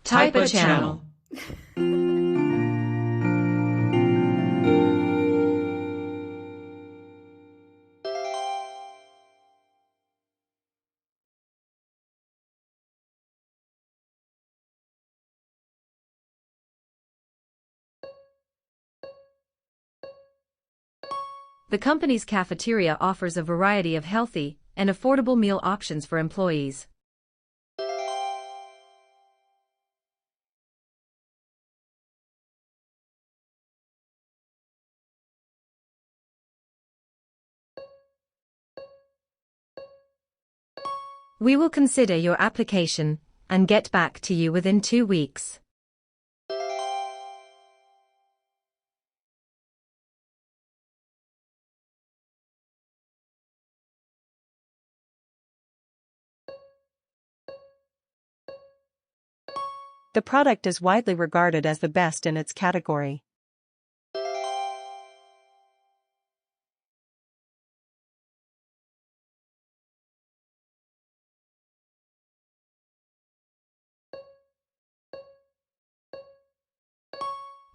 type of channel. The company's cafeteria offers a variety of healthy and affordable meal options for employees. We will consider your application and get back to you within 2 weeks. The product is widely regarded as the best in its category.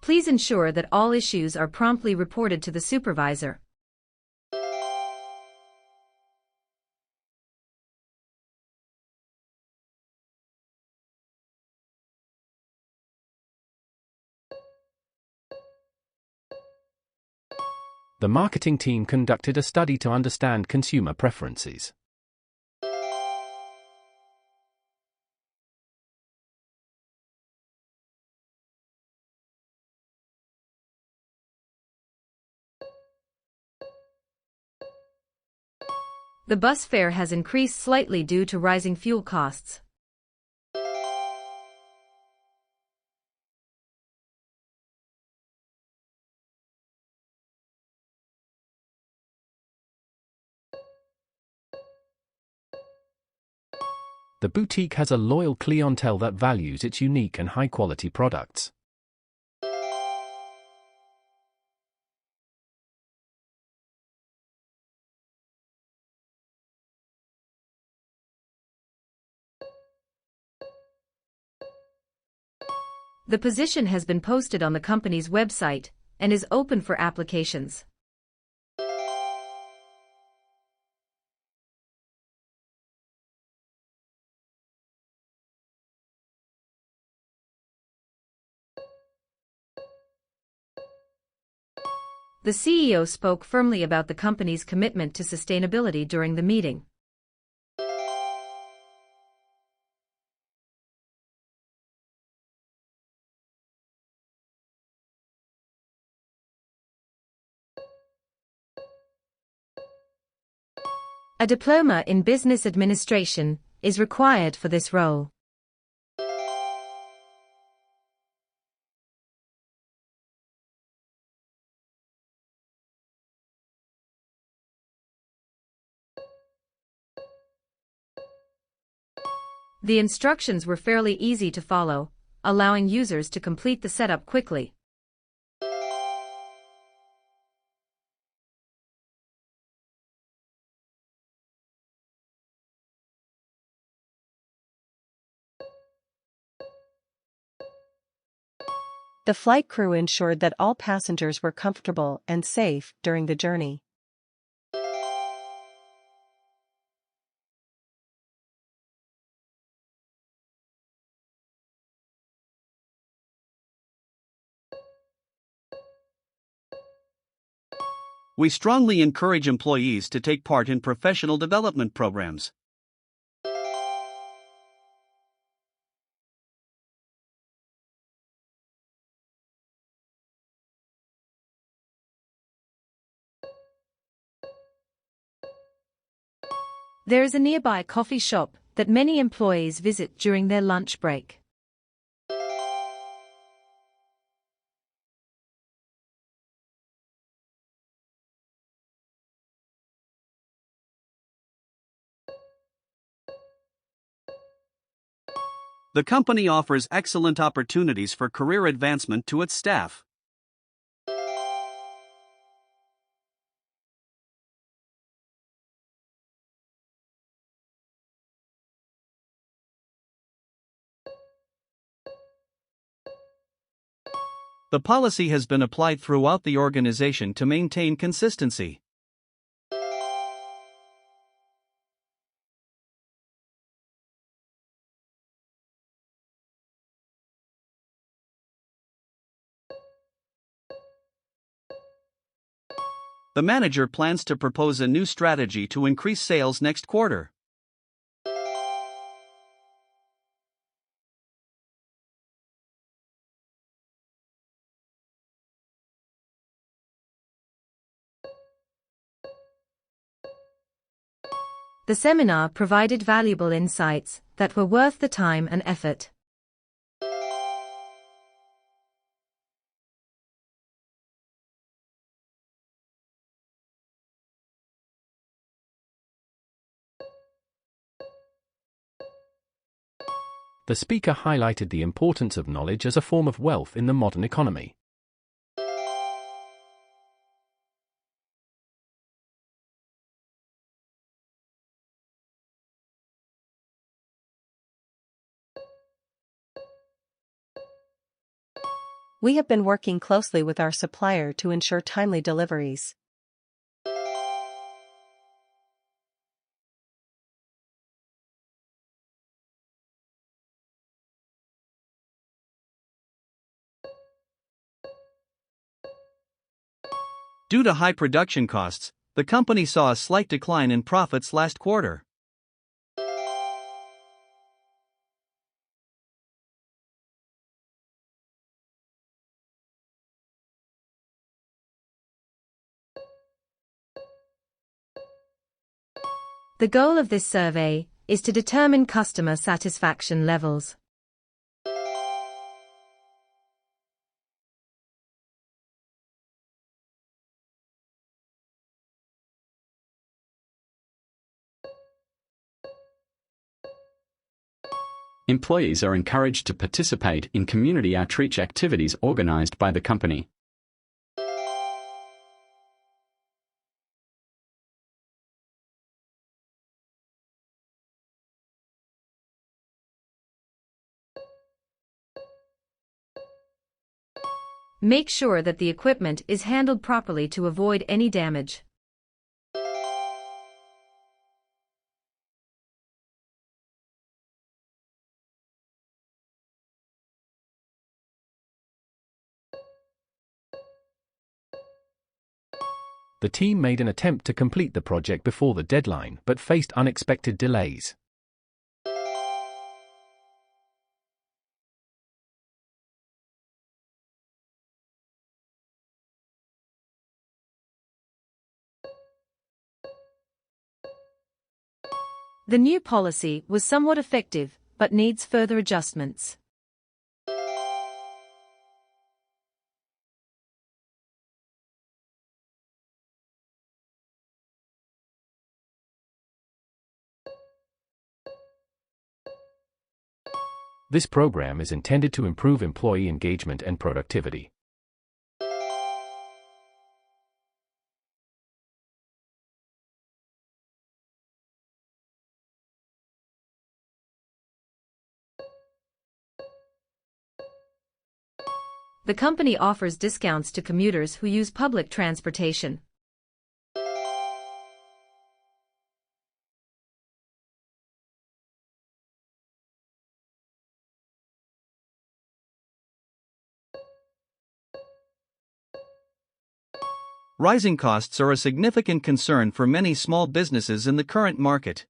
Please ensure that all issues are promptly reported to the supervisor. The marketing team conducted a study to understand consumer preferences. The bus fare has increased slightly due to rising fuel costs. The boutique has a loyal clientele that values its unique and high-quality products. The position has been posted on the company's website and is open for applications. The CEO spoke firmly about the company's commitment to sustainability during the meeting. A diploma in business administration is required for this role. The instructions were fairly easy to follow, allowing users to complete the setup quickly. The flight crew ensured that all passengers were comfortable and safe during the journey. We strongly encourage employees to take part in professional development programs. There is a nearby coffee shop that many employees visit during their lunch break. The company offers excellent opportunities for career advancement to its staff. The policy has been applied throughout the organization to maintain consistency. The manager plans to propose a new strategy to increase sales next quarter. The seminar provided valuable insights that were worth the time and effort. The speaker highlighted the importance of knowledge as a form of wealth in the modern economy. We have been working closely with our supplier to ensure timely deliveries. Due to high production costs, the company saw a slight decline in profits last quarter. The goal of this survey is to determine customer satisfaction levels. Employees are encouraged to participate in community outreach activities organized by the company. Make sure that the equipment is handled properly to avoid any damage. The team made an attempt to complete the project before the deadline but faced unexpected delays. The new policy was somewhat effective, but needs further adjustments. This program is intended to improve employee engagement and productivity. The company offers discounts to commuters who use public transportation. Rising costs are a significant concern for many small businesses in the current market.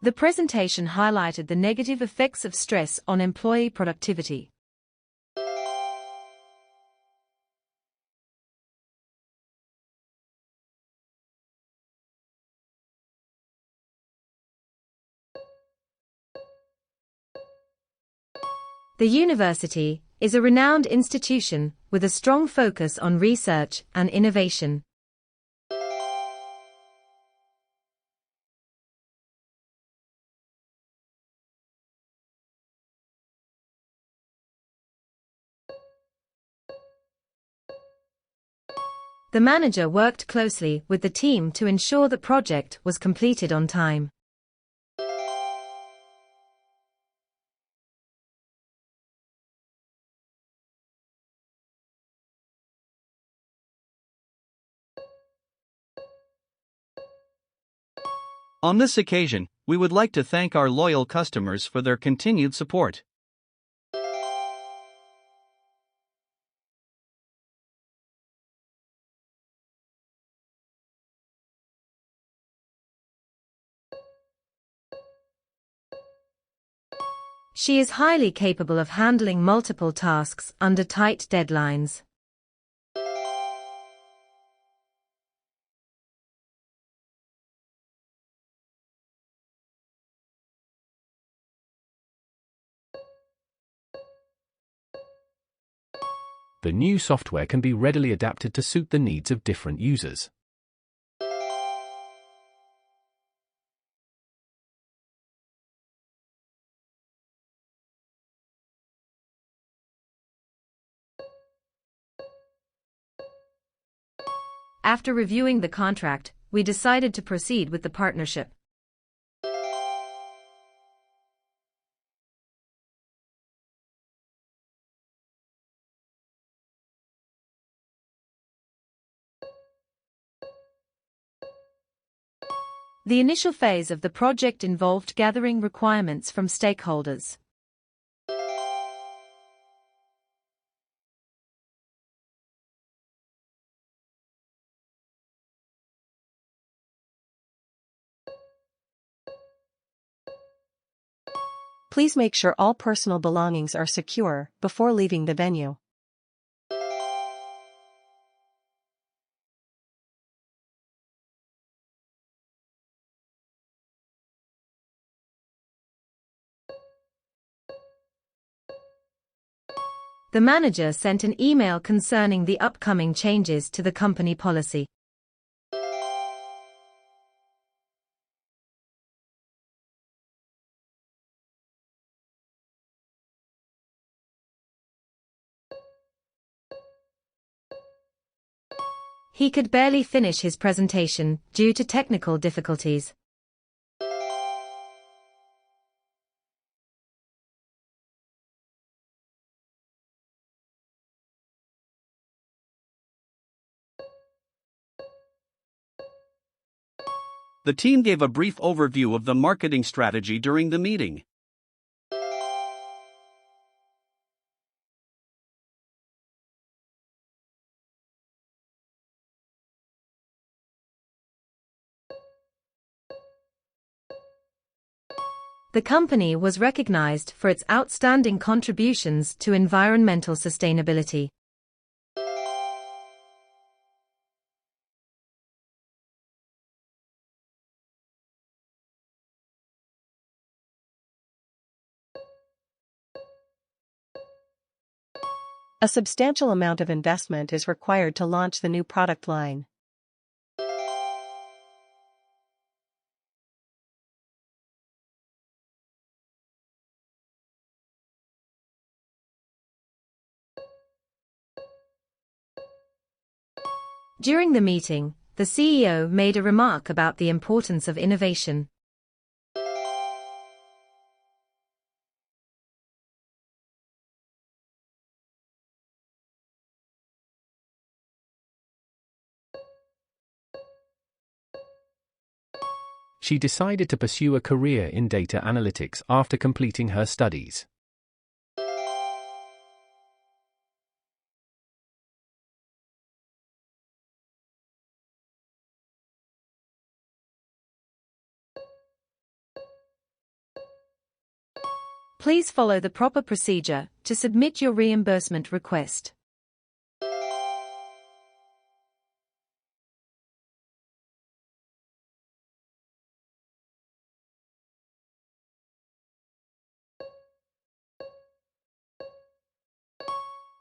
The presentation highlighted the negative effects of stress on employee productivity. The university is a renowned institution with a strong focus on research and innovation. The manager worked closely with the team to ensure the project was completed on time. On this occasion, we would like to thank our loyal customers for their continued support. She is highly capable of handling multiple tasks under tight deadlines. The new software can be readily adapted to suit the needs of different users. After reviewing the contract, we decided to proceed with the partnership. The initial phase of the project involved gathering requirements from stakeholders. Please make sure all personal belongings are secure before leaving the venue. The manager sent an email concerning the upcoming changes to the company policy. He could barely finish his presentation due to technical difficulties. The team gave a brief overview of the marketing strategy during the meeting. The company was recognized for its outstanding contributions to environmental sustainability. A substantial amount of investment is required to launch the new product line. During the meeting, the CEO made a remark about the importance of innovation. She decided to pursue a career in data analytics after completing her studies. Please follow the proper procedure to submit your reimbursement request.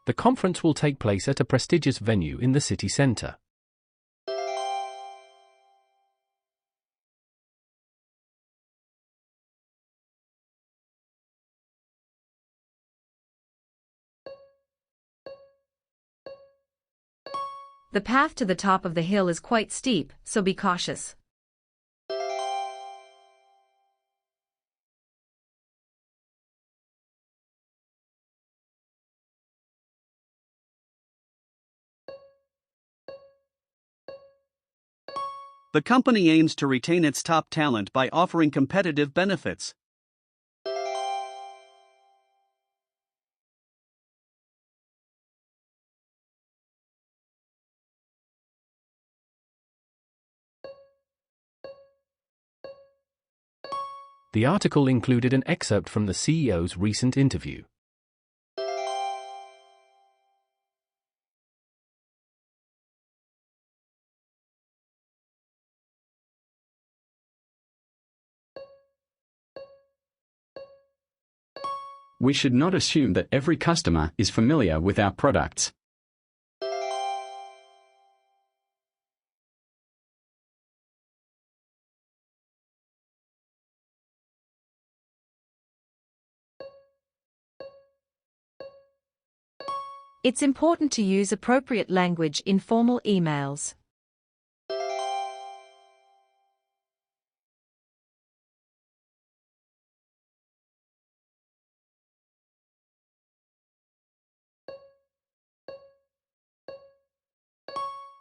The conference will take place at a prestigious venue in the city center. The path to the top of the hill is quite steep, so be cautious. The company aims to retain its top talent by offering competitive benefits. The article included an excerpt from the CEO's recent interview. We should not assume that every customer is familiar with our products. It's important to use appropriate language in formal emails.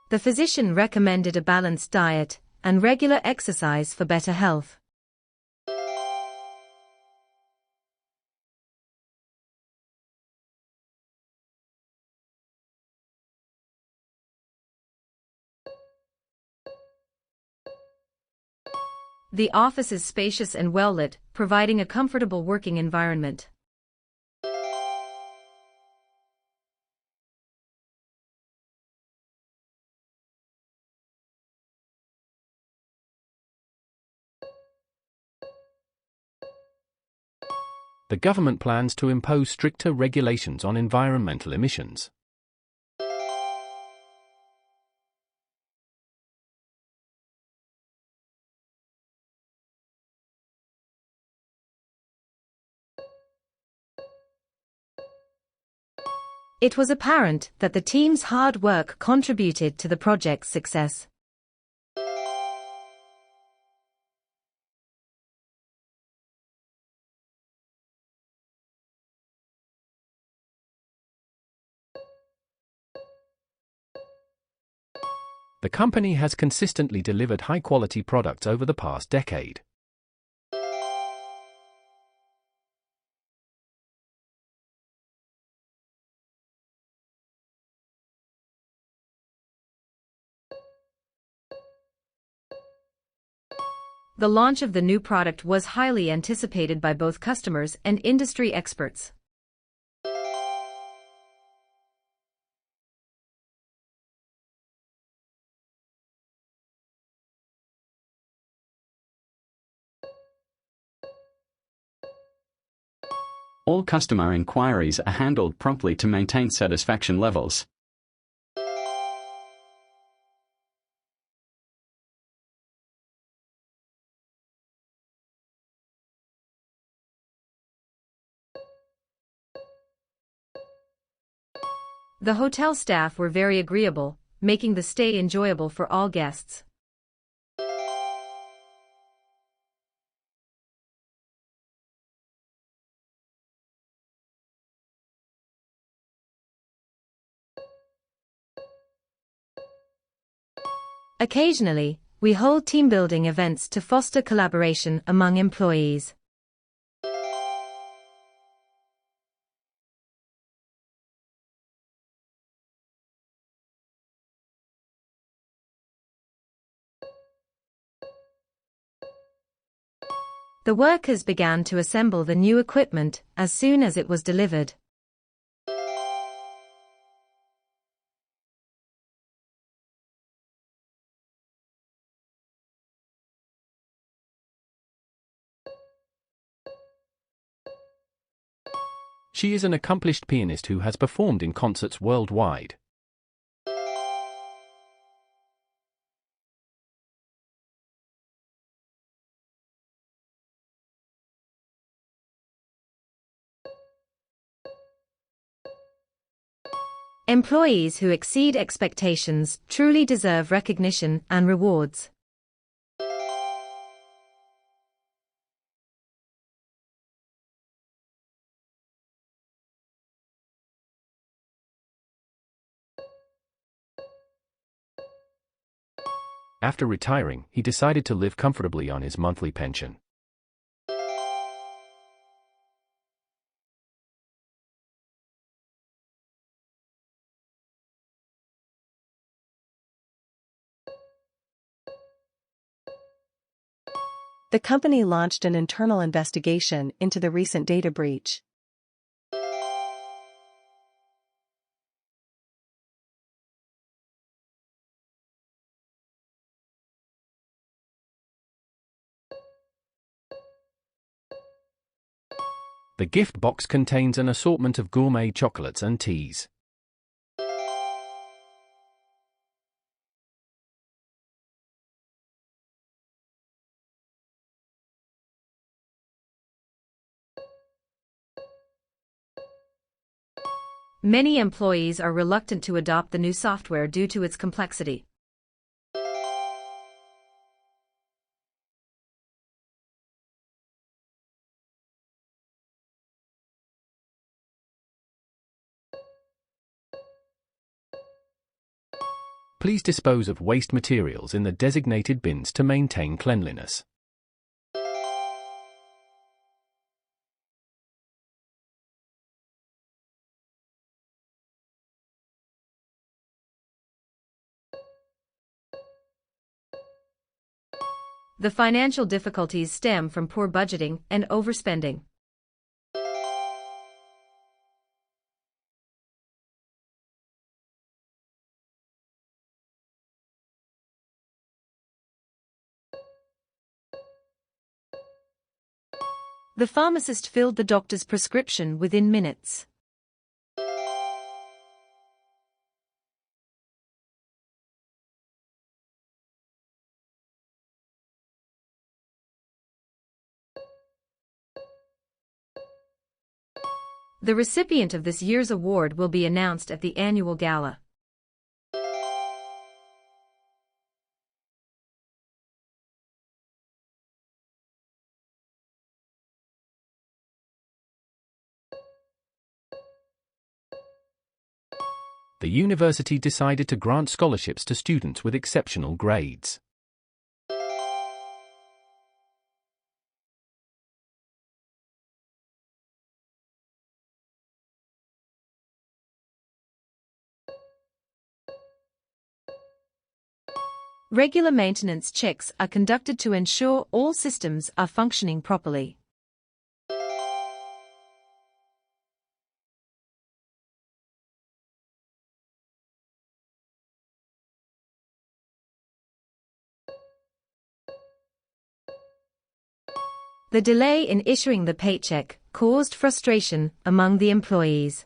The physician recommended a balanced diet and regular exercise for better health. The office is spacious and well-lit, providing a comfortable working environment. The government plans to impose stricter regulations on environmental emissions. It was apparent that the team's hard work contributed to the project's success. The company has consistently delivered high-quality products over the past decade. The launch of the new product was highly anticipated by both customers and industry experts. All customer inquiries are handled promptly to maintain satisfaction levels. The hotel staff were very agreeable, making the stay enjoyable for all guests. Occasionally, we hold team-building events to foster collaboration among employees. The workers began to assemble the new equipment as soon as it was delivered. She is an accomplished pianist who has performed in concerts worldwide. Employees who exceed expectations truly deserve recognition and rewards. After retiring, he decided to live comfortably on his monthly pension. The company launched an internal investigation into the recent data breach. The gift box contains an assortment of gourmet chocolates and teas. Many employees are reluctant to adopt the new software due to its complexity. Please dispose of waste materials in the designated bins to maintain cleanliness. The financial difficulties stem from poor budgeting and overspending. The pharmacist filled the doctor's prescription within minutes. The recipient of this year's award will be announced at the annual gala. The university decided to grant scholarships to students with exceptional grades. Regular maintenance checks are conducted to ensure all systems are functioning properly. The delay in issuing the paycheck caused frustration among the employees.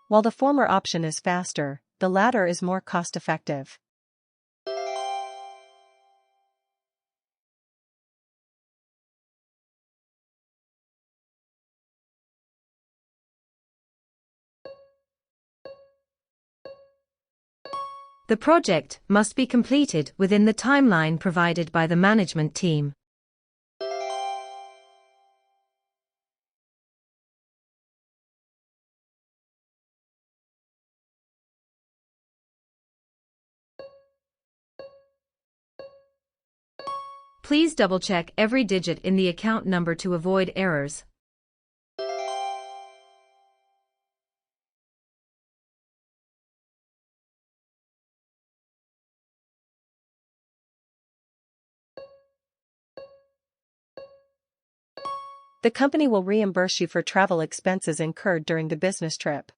While the former option is faster, the latter is more cost-effective. The project must be completed within the timeline provided by the management team. Please double-check every digit in the account number to avoid errors. The company will reimburse you for travel expenses incurred during the business trip.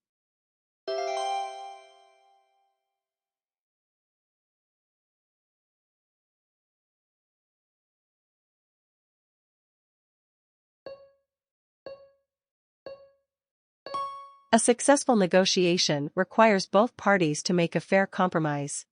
A successful negotiation requires both parties to make a fair compromise.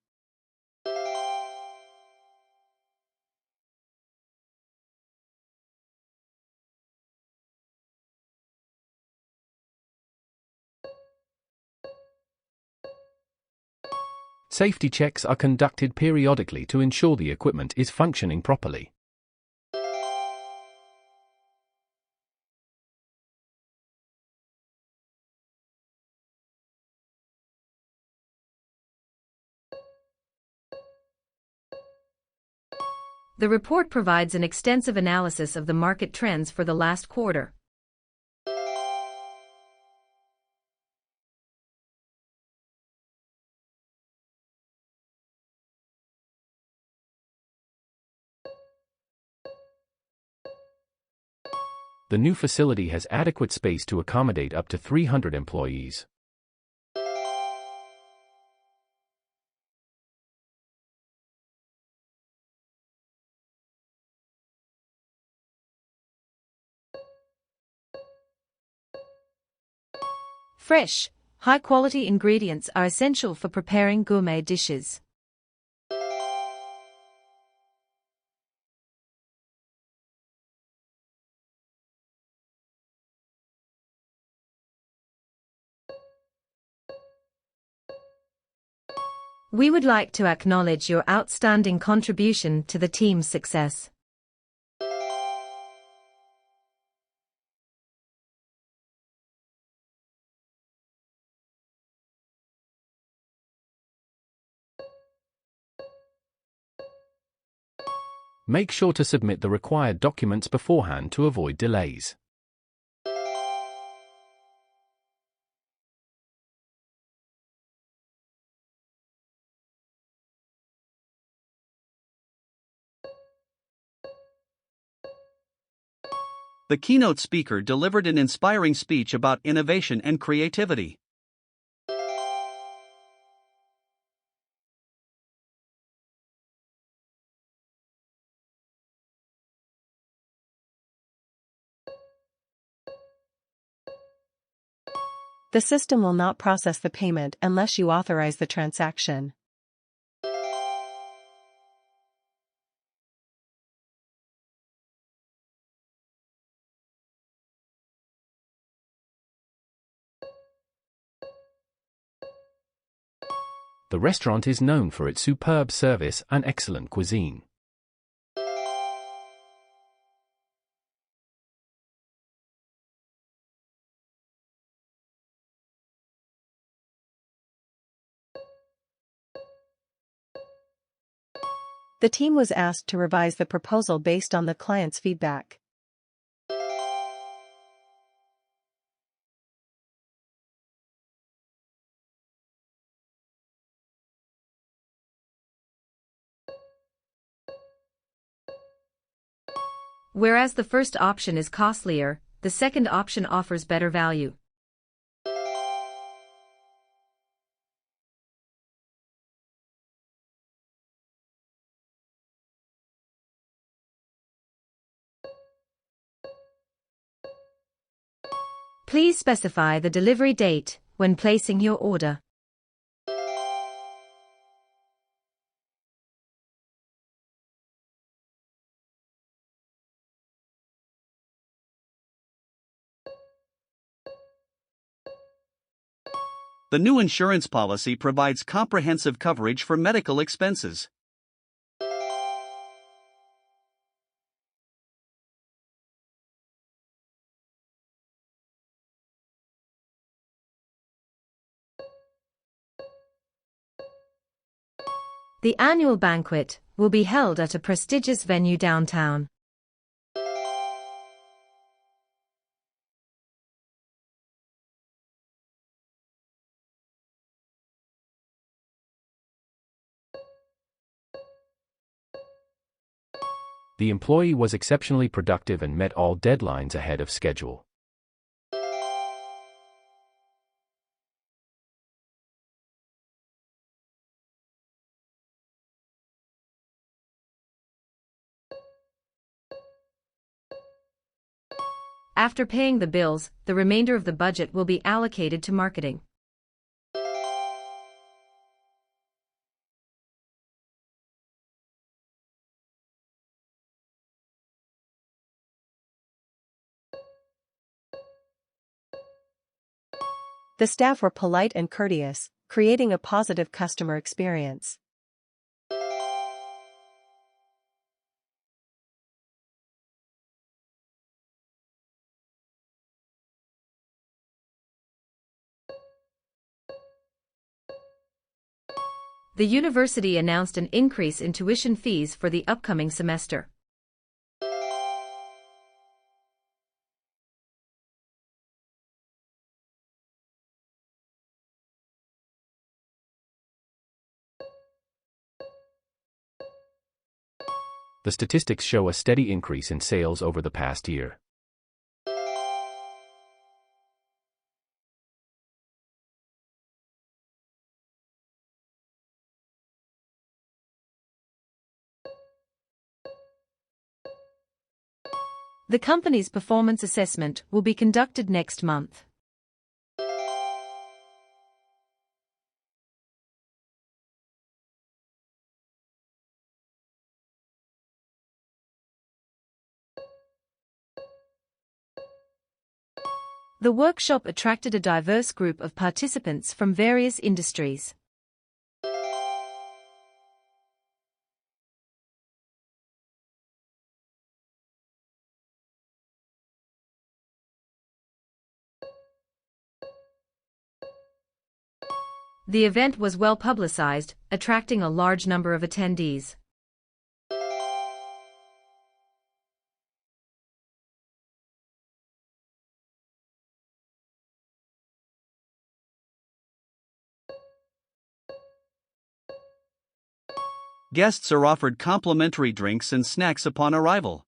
Safety checks are conducted periodically to ensure the equipment is functioning properly. The report provides an extensive analysis of the market trends for the last quarter. The new facility has adequate space to accommodate up to 300 employees. Fresh, high-quality ingredients are essential for preparing gourmet dishes. We would like to acknowledge your outstanding contribution to the team's success. Make sure to submit the required documents beforehand to avoid delays. The keynote speaker delivered an inspiring speech about innovation and creativity. The system will not process the payment unless you authorize the transaction. The restaurant is known for its superb service and excellent cuisine. The team was asked to revise the proposal based on the client's feedback. Whereas the first option is costlier, the second option offers better value. Please specify the delivery date when placing your order. The new insurance policy provides comprehensive coverage for medical expenses. The annual banquet will be held at a prestigious venue downtown. The employee was exceptionally productive and met all deadlines ahead of schedule. After paying the bills, the remainder of the budget will be allocated to marketing. The staff were polite and courteous, creating a positive customer experience. The university announced an increase in tuition fees for the upcoming semester. The statistics show a steady increase in sales over the past year. The company's performance assessment will be conducted next month. The workshop attracted a diverse group of participants from various industries. The event was well publicized, attracting a large number of attendees. Guests are offered complimentary drinks and snacks upon arrival.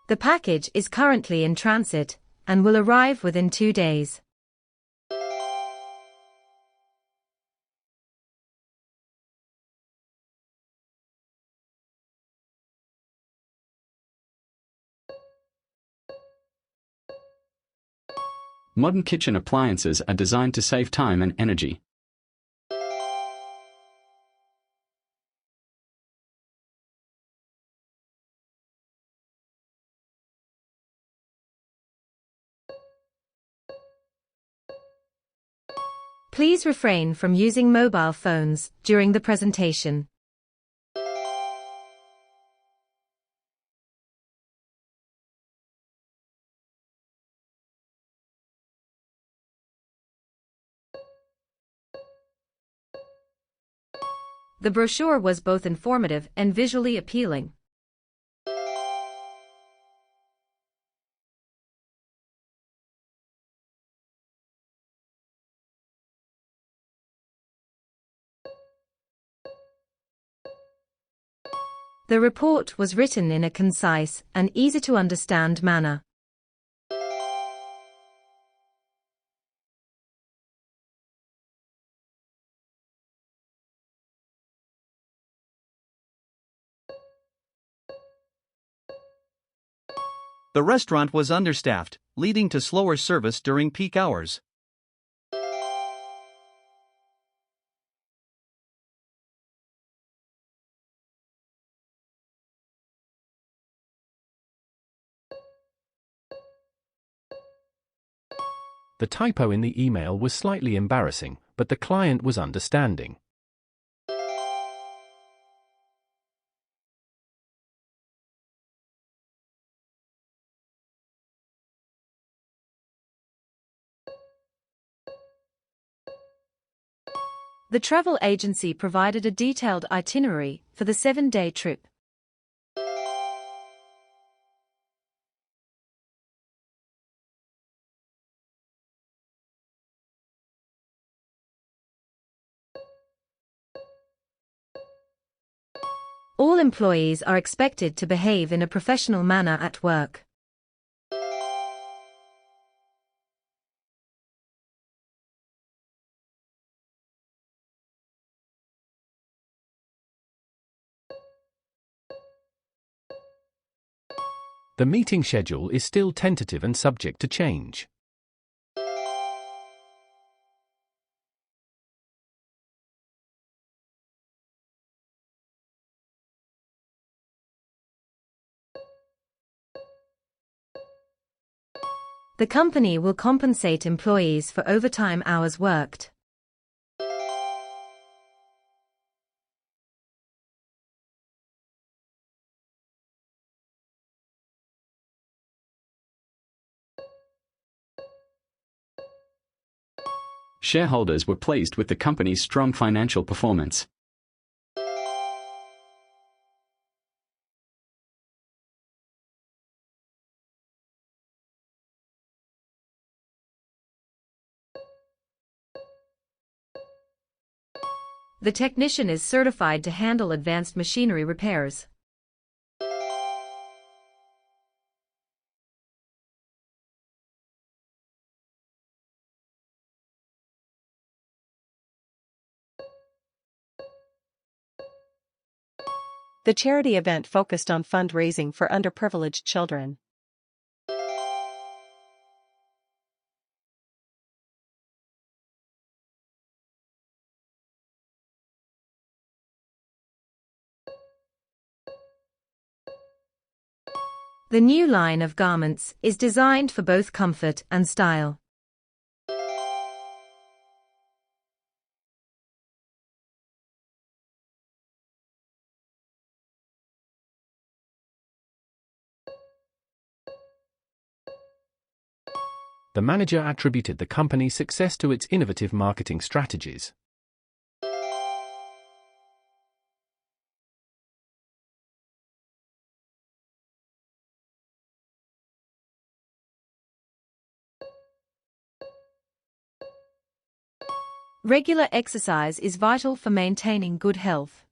The package is currently in transit and will arrive within 2 days. Modern kitchen appliances are designed to save time and energy. Please refrain from using mobile phones during the presentation. The brochure was both informative and visually appealing. The report was written in a concise and easy-to-understand manner. The restaurant was understaffed, leading to slower service during peak hours. The typo in the email was slightly embarrassing, but the client was understanding. The travel agency provided a detailed itinerary for the 7-day trip. All employees are expected to behave in a professional manner at work. The meeting schedule is still tentative and subject to change. The company will compensate employees for overtime hours worked. Shareholders were pleased with the company's strong financial performance. The technician is certified to handle advanced machinery repairs. The charity event focused on fundraising for underprivileged children. The new line of garments is designed for both comfort and style. The manager attributed the company's success to its innovative marketing strategies. Regular exercise is vital for maintaining good health.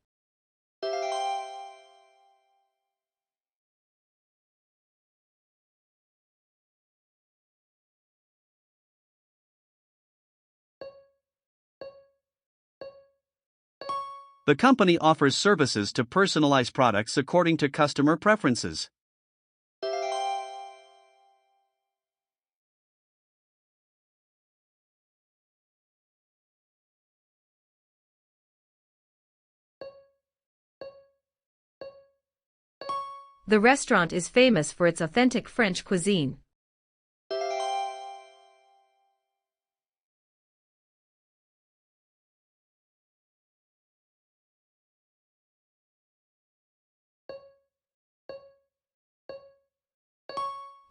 The company offers services to personalize products according to customer preferences. The restaurant is famous for its authentic French cuisine.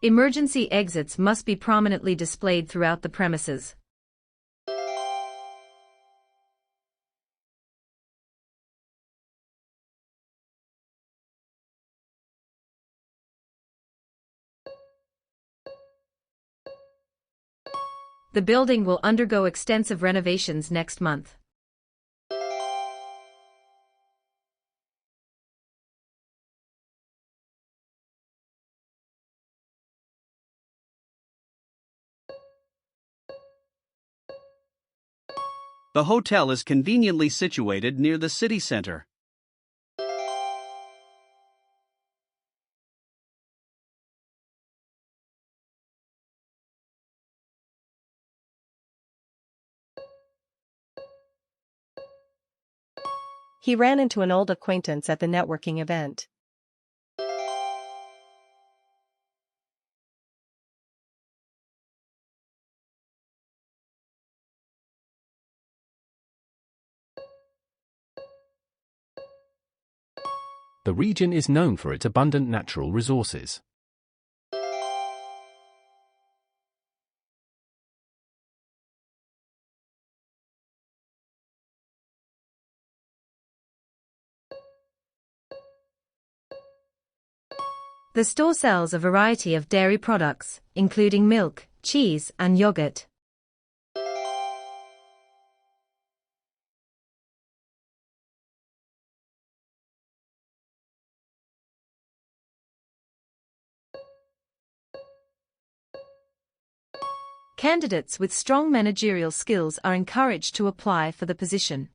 Emergency exits must be prominently displayed throughout the premises. The building will undergo extensive renovations next month. The hotel is conveniently situated near the city center. He ran into an old acquaintance at the networking event. The region is known for its abundant natural resources. The store sells a variety of dairy products, including milk, cheese, and yogurt. Candidates with strong managerial skills are encouraged to apply for the position.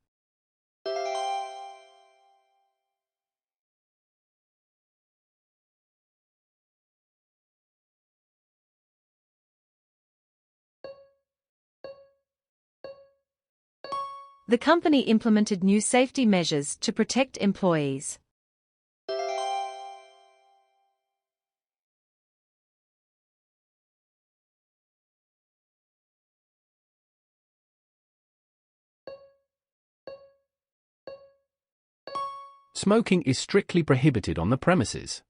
The company implemented new safety measures to protect employees. Smoking is strictly prohibited on the premises.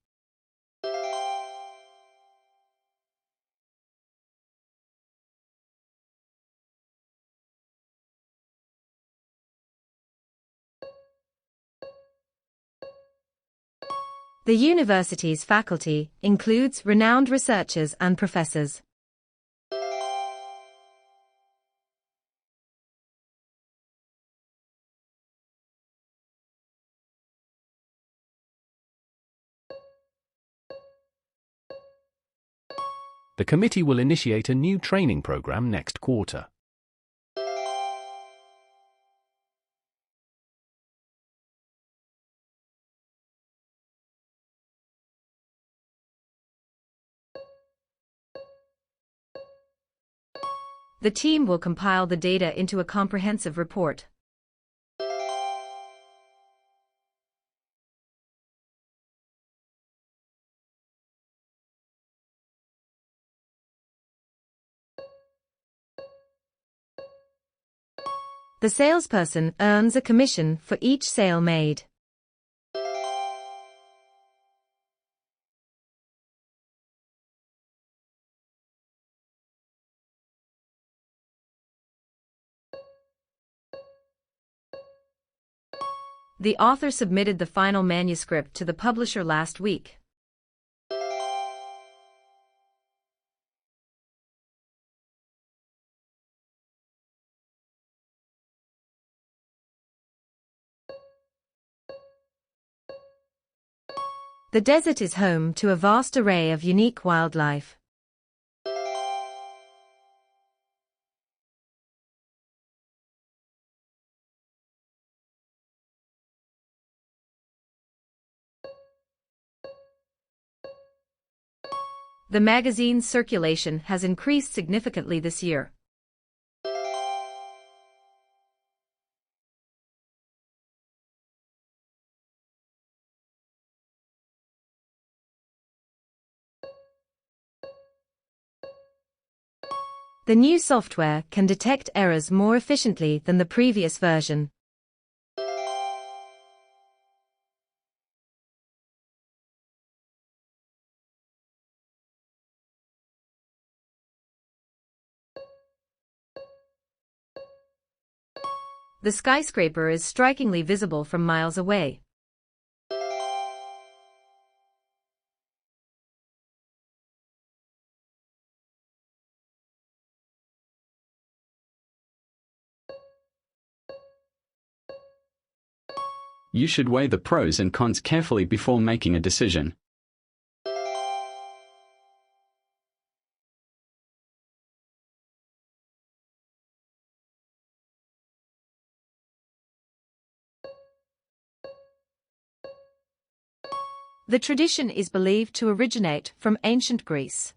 The university's faculty includes renowned researchers and professors. The committee will initiate a new training program next quarter. The team will compile the data into a comprehensive report. The salesperson earns a commission for each sale made. The author submitted the final manuscript to the publisher last week. The desert is home to a vast array of unique wildlife. The magazine's circulation has increased significantly this year. The new software can detect errors more efficiently than the previous version. The skyscraper is strikingly visible from miles away. You should weigh the pros and cons carefully before making a decision. The tradition is believed to originate from ancient Greece.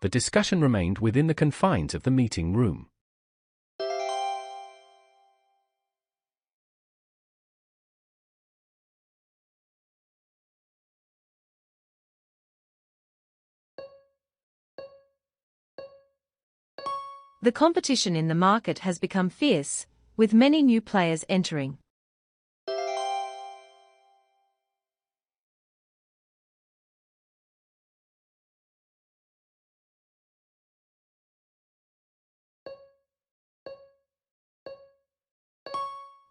The discussion remained within the confines of the meeting room. The competition in the market has become fierce, with many new players entering.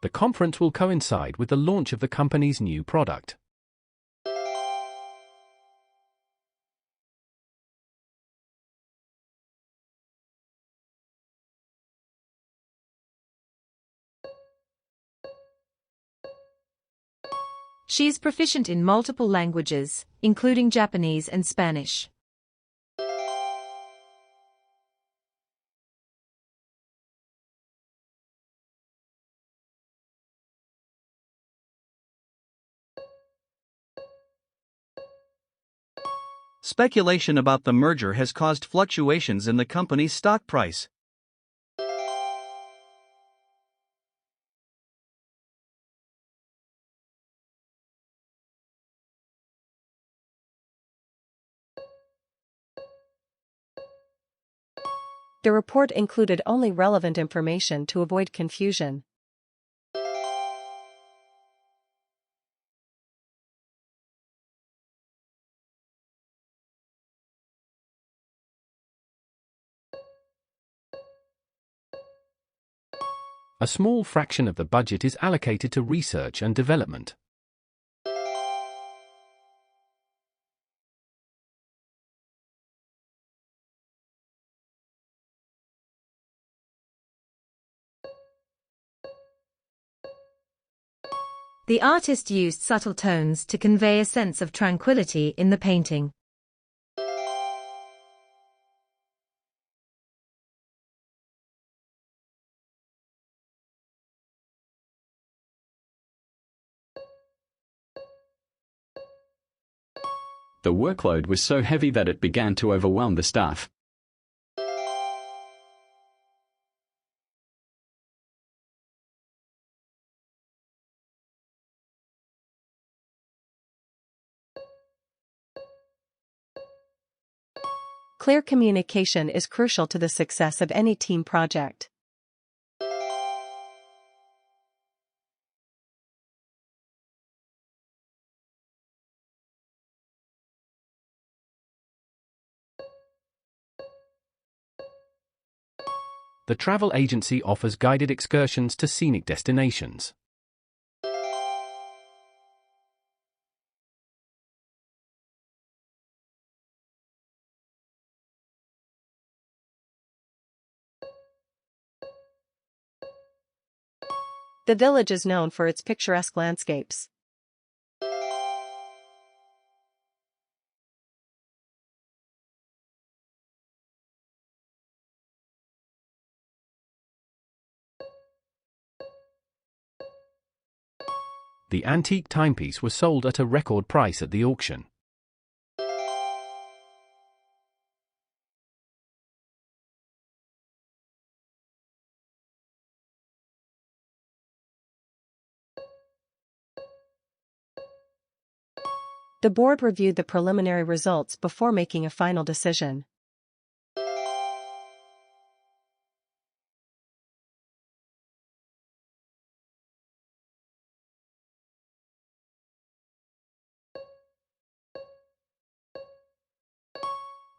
The conference will coincide with the launch of the company's new product. She is proficient in multiple languages, including Japanese and Spanish. Speculation about the merger has caused fluctuations in the company's stock price. The report included only relevant information to avoid confusion. A small fraction of the budget is allocated to research and development. The artist used subtle tones to convey a sense of tranquility in the painting. The workload was so heavy that it began to overwhelm the staff. Clear communication is crucial to the success of any team project. The travel agency offers guided excursions to scenic destinations. The village is known for its picturesque landscapes. The antique timepiece was sold at a record price at the auction. The board reviewed the preliminary results before making a final decision.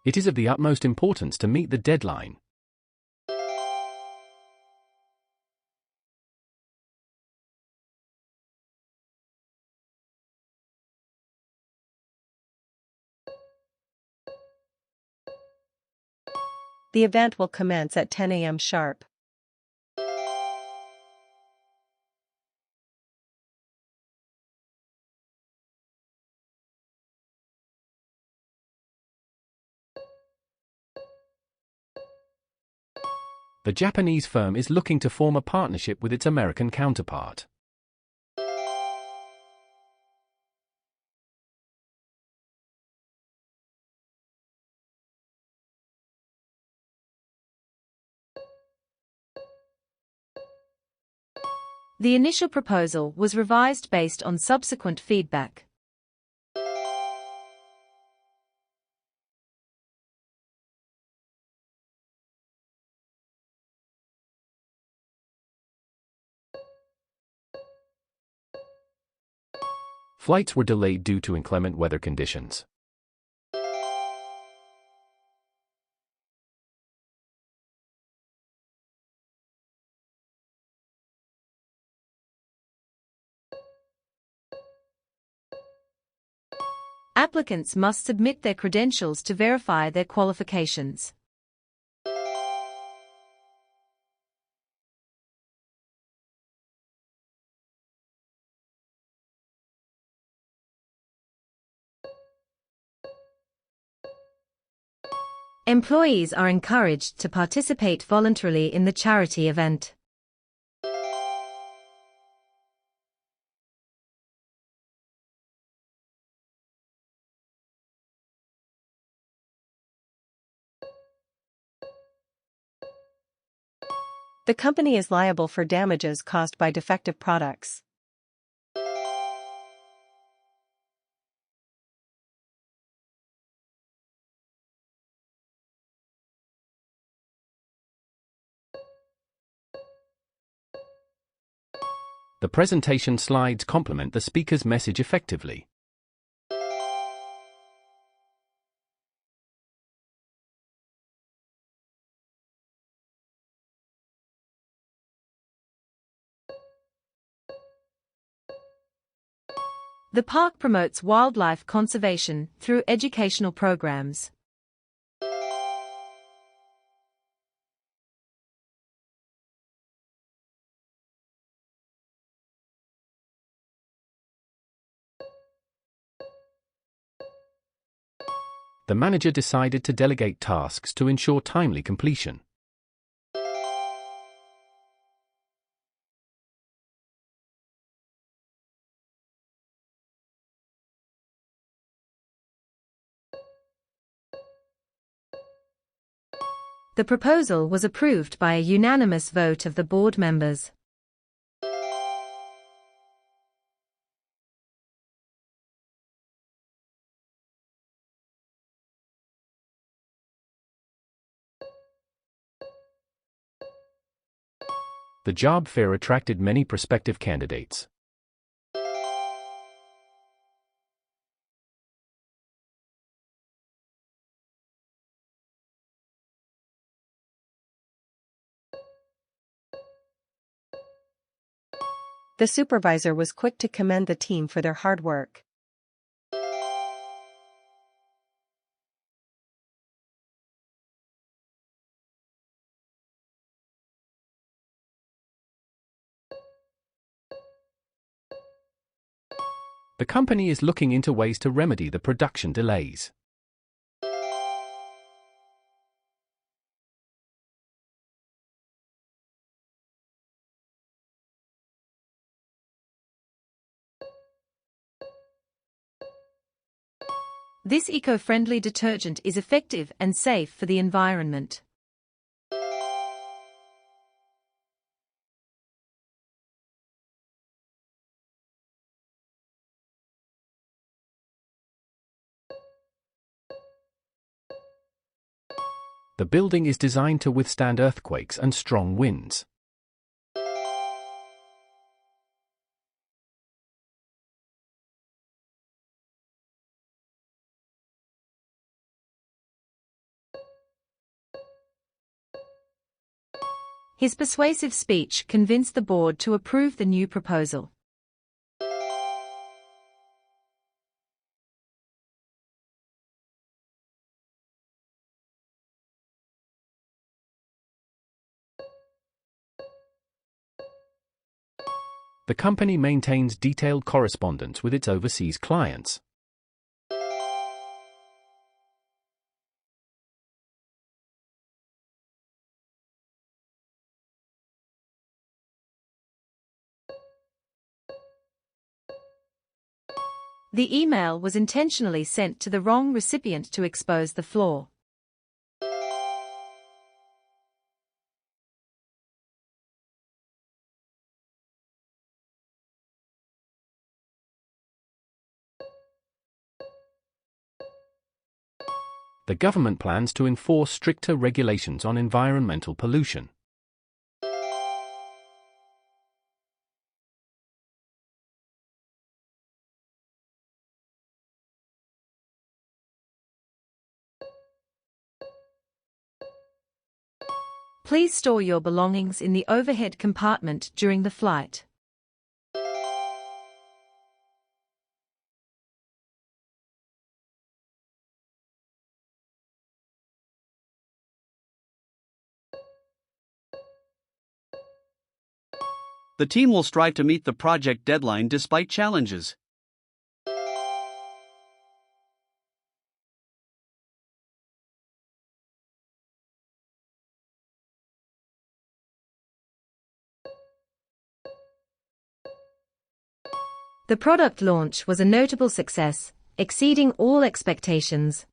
It is of the utmost importance to meet the deadline. The event will commence at 10 a.m. sharp. The Japanese firm is looking to form a partnership with its American counterpart. The initial proposal was revised based on subsequent feedback. Flights were delayed due to inclement weather conditions. Applicants must submit their credentials to verify their qualifications. Employees are encouraged to participate voluntarily in the charity event. The company is liable for damages caused by defective products. The presentation slides complement the speaker's message effectively. The park promotes wildlife conservation through educational programs. The manager decided to delegate tasks to ensure timely completion. The proposal was approved by a unanimous vote of the board members. The job fair attracted many prospective candidates. The supervisor was quick to commend the team for their hard work. The company is looking into ways to remedy the production delays. This eco-friendly detergent is effective and safe for the environment. The building is designed to withstand earthquakes and strong winds. His persuasive speech convinced the board to approve the new proposal. The company maintains detailed correspondence with its overseas clients. The email was intentionally sent to the wrong recipient to expose the flaw. The government plans to enforce stricter regulations on environmental pollution. Please store your belongings in the overhead compartment during the flight. The team will strive to meet the project deadline despite challenges. The product launch was a notable success, exceeding all expectations.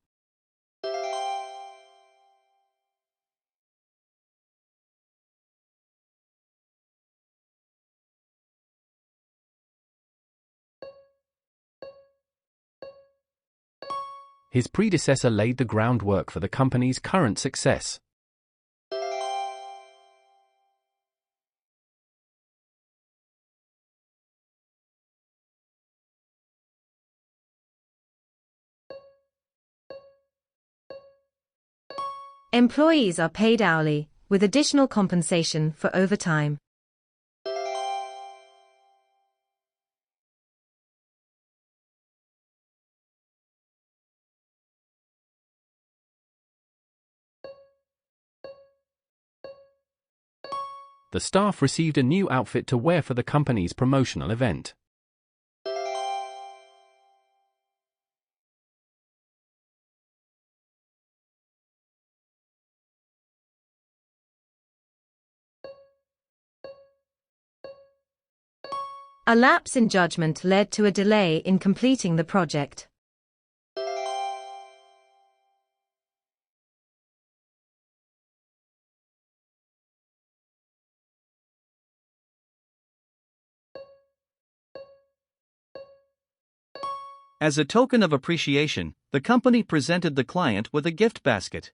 His predecessor laid the groundwork for the company's current success. Employees are paid hourly, with additional compensation for overtime. The staff received a new outfit to wear for the company's promotional event. A lapse in judgment led to a delay in completing the project. As a token of appreciation, the company presented the client with a gift basket.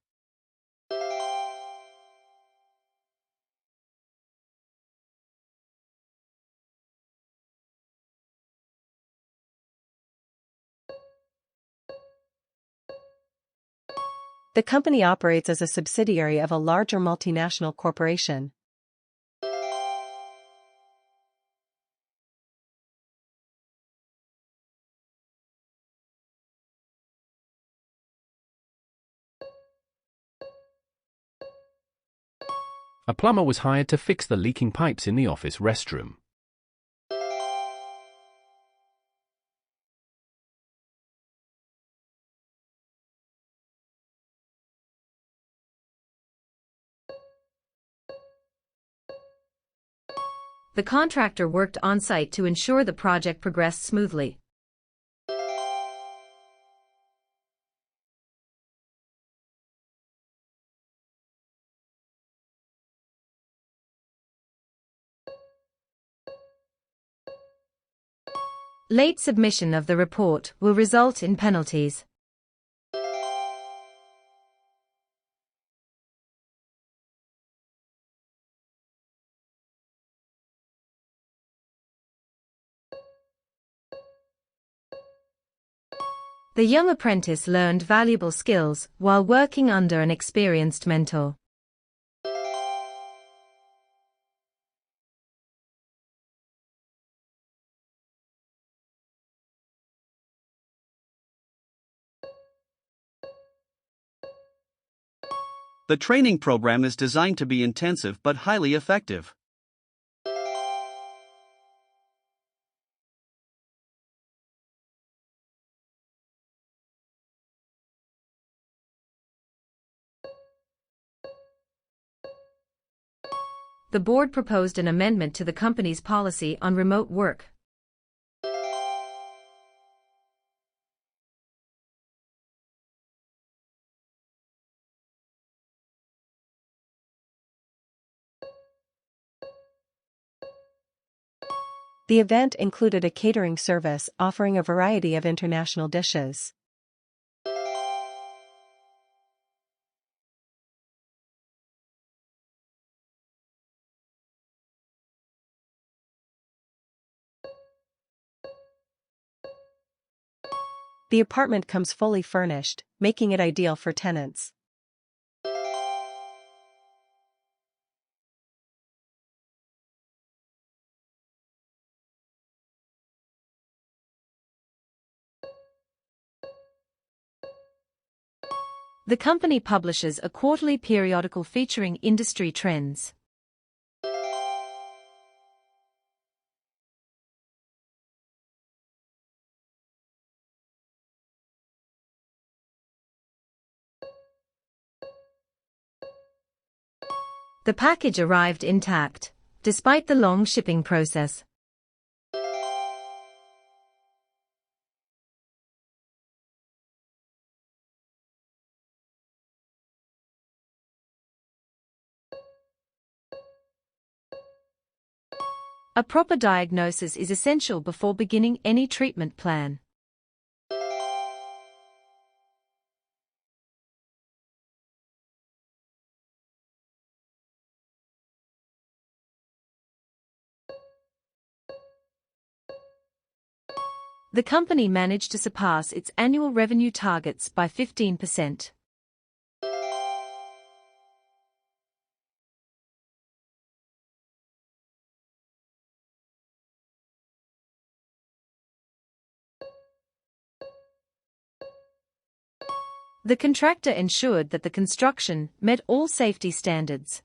The company operates as a subsidiary of a larger multinational corporation. A plumber was hired to fix the leaking pipes in the office restroom. The contractor worked on-site to ensure the project progressed smoothly. Late submission of the report will result in penalties. The young apprentice learned valuable skills while working under an experienced mentor. The training program is designed to be intensive but highly effective. The board proposed an amendment to the company's policy on remote work. The event included a catering service offering a variety of international dishes. The apartment comes fully furnished, making it ideal for tenants. The company publishes a quarterly periodical featuring industry trends. The package arrived intact, despite the long shipping process. A proper diagnosis is essential before beginning any treatment plan. The company managed to surpass its annual revenue targets by 15%. The contractor ensured that the construction met all safety standards.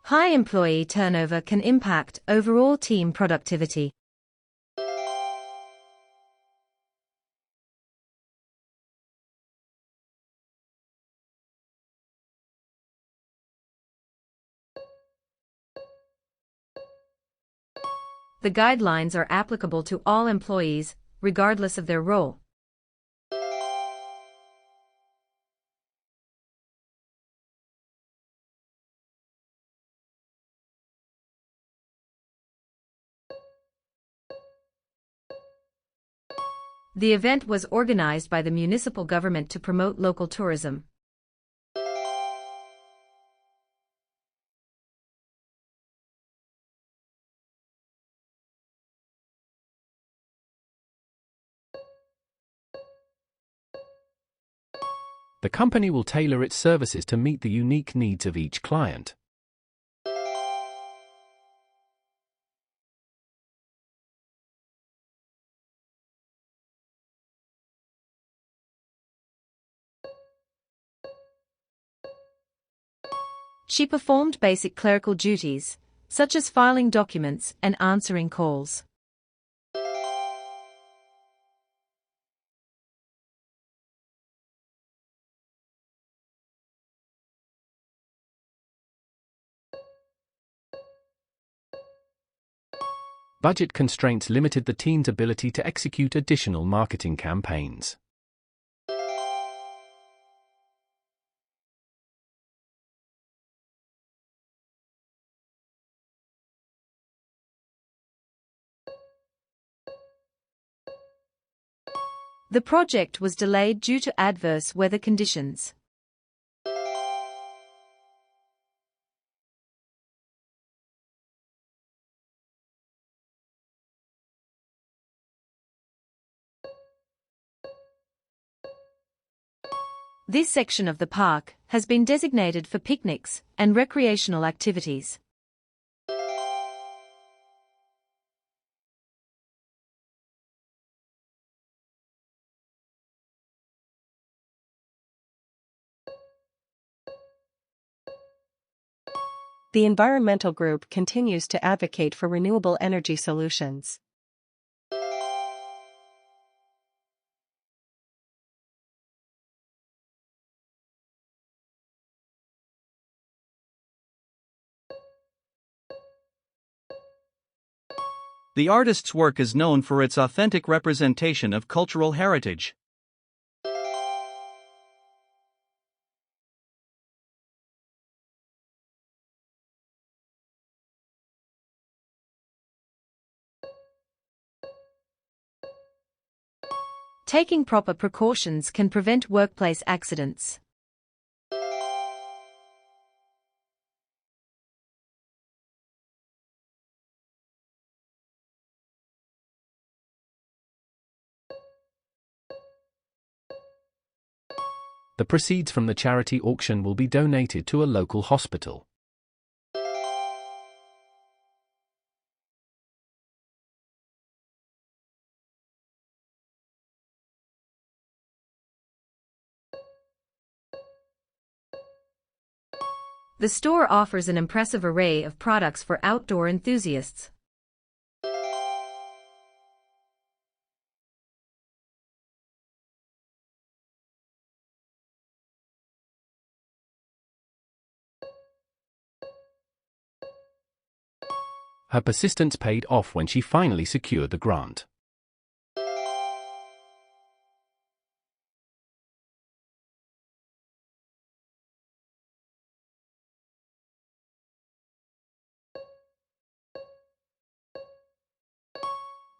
High employee turnover can impact overall team productivity. The guidelines are applicable to all employees, regardless of their role. The event was organized by the municipal government to promote local tourism. The company will tailor its services to meet the unique needs of each client. She performed basic clerical duties, such as filing documents and answering calls. Budget constraints limited the team's ability to execute additional marketing campaigns. The project was delayed due to adverse weather conditions. This section of the park has been designated for picnics and recreational activities. The environmental group continues to advocate for renewable energy solutions. The artist's work is known for its authentic representation of cultural heritage. Taking proper precautions can prevent workplace accidents. The proceeds from the charity auction will be donated to a local hospital. The store offers an impressive array of products for outdoor enthusiasts. Her persistence paid off when she finally secured the grant.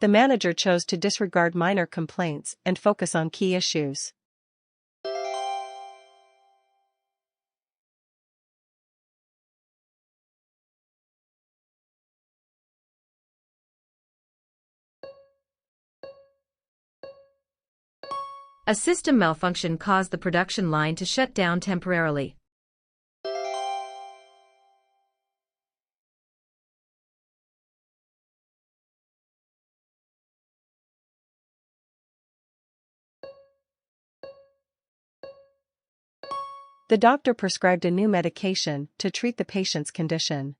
The manager chose to disregard minor complaints and focus on key issues. A system malfunction caused the production line to shut down temporarily. The doctor prescribed a new medication to treat the patient's condition.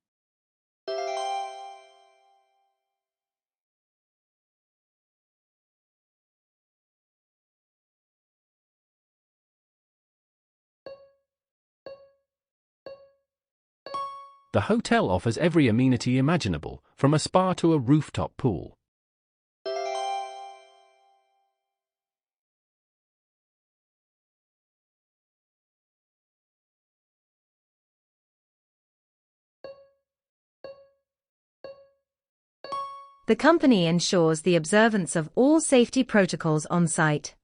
The hotel offers every amenity imaginable, from a spa to a rooftop pool. The company ensures the observance of all safety protocols on site.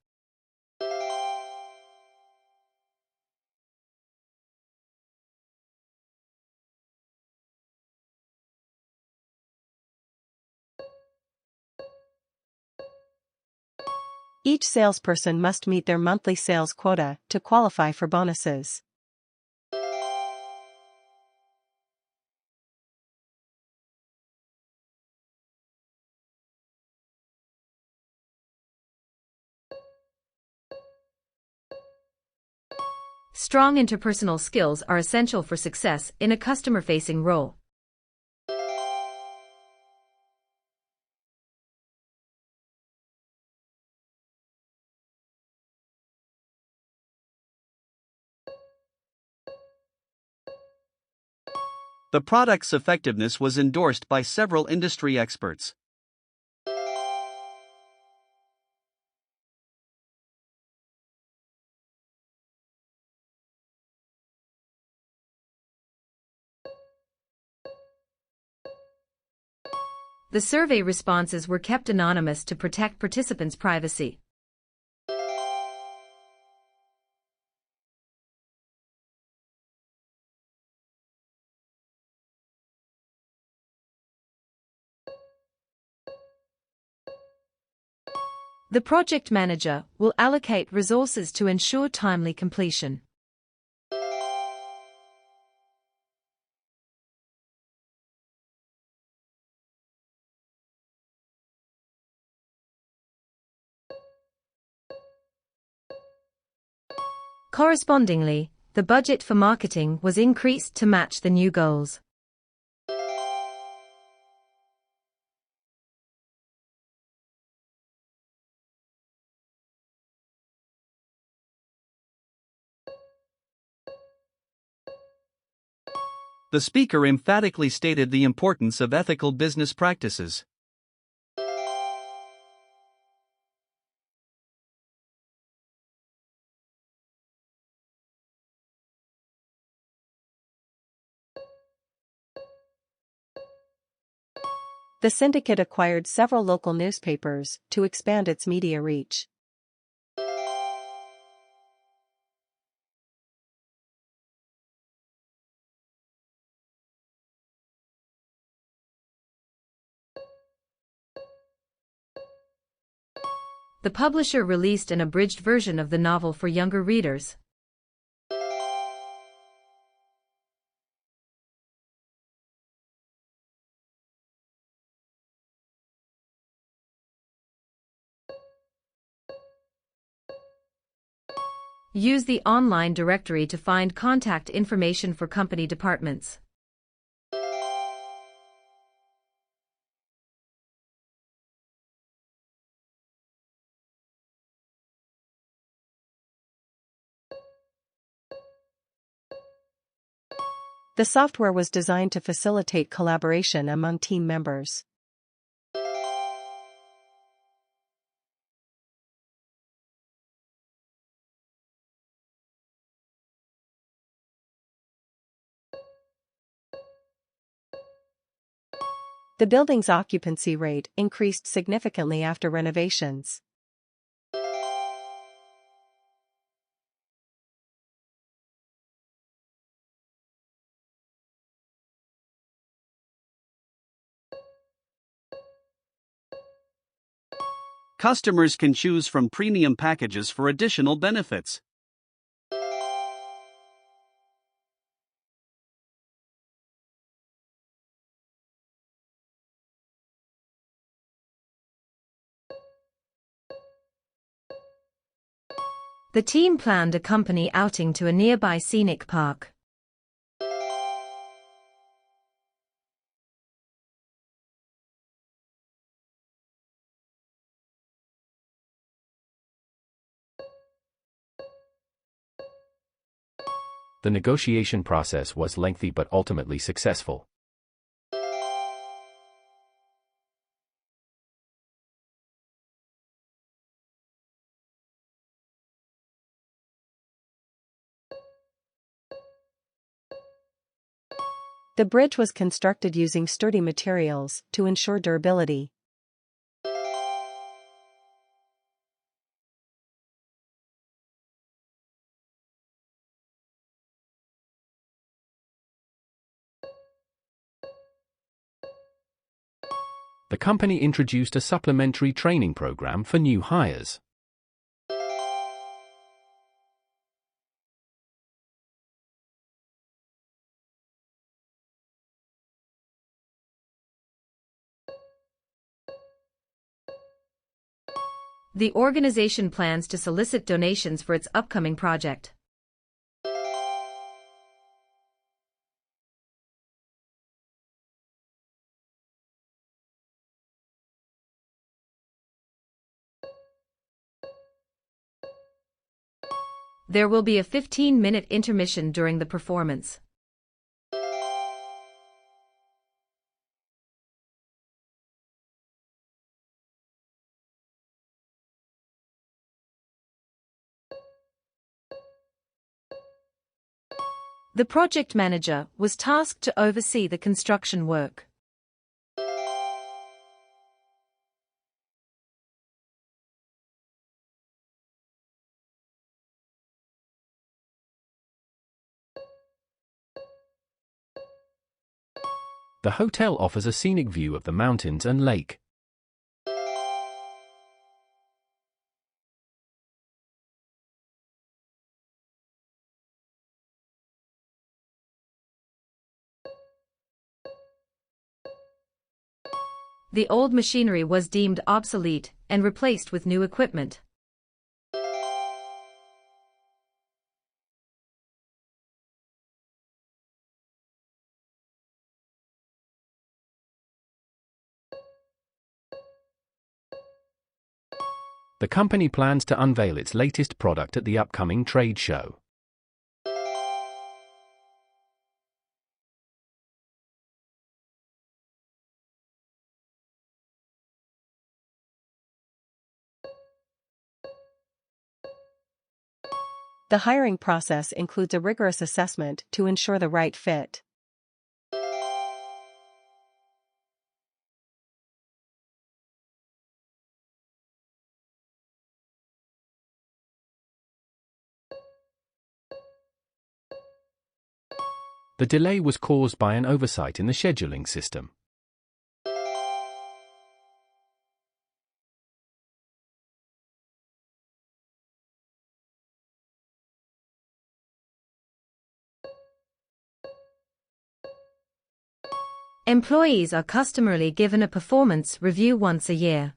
Each salesperson must meet their monthly sales quota to qualify for bonuses. Strong interpersonal skills are essential for success in a customer-facing role. The product's effectiveness was endorsed by several industry experts. The survey responses were kept anonymous to protect participants' privacy. The project manager will allocate resources to ensure timely completion. Correspondingly, the budget for marketing was increased to match the new goals. The speaker emphatically stated the importance of ethical business practices. The syndicate acquired several local newspapers to expand its media reach. The publisher released an abridged version of the novel for younger readers. Use the online directory to find contact information for company departments. The software was designed to facilitate collaboration among team members. The building's occupancy rate increased significantly after renovations. Customers can choose from premium packages for additional benefits. The team planned a company outing to a nearby scenic park. The negotiation process was lengthy but ultimately successful. The bridge was constructed using sturdy materials to ensure durability. The company introduced a supplementary training program for new hires. The organization plans to solicit donations for its upcoming project. There will be a 15-minute intermission during the performance. The project manager was tasked to oversee the construction work. The hotel offers a scenic view of the mountains and lake. The old machinery was deemed obsolete and replaced with new equipment. The company plans to unveil its latest product at the upcoming trade show. The hiring process includes a rigorous assessment to ensure the right fit. The delay was caused by an oversight in the scheduling system. Employees are customarily given a performance review once a year.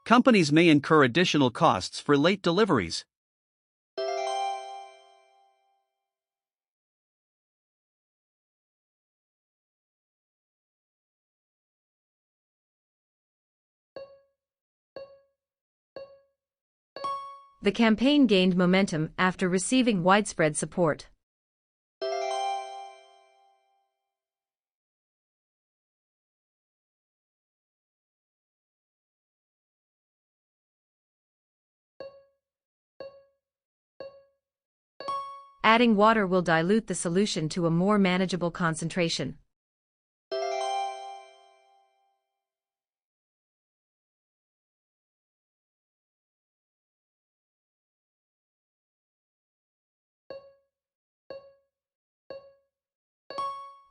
Companies may incur additional costs for late deliveries. The campaign gained momentum after receiving widespread support. Adding water will dilute the solution to a more manageable concentration.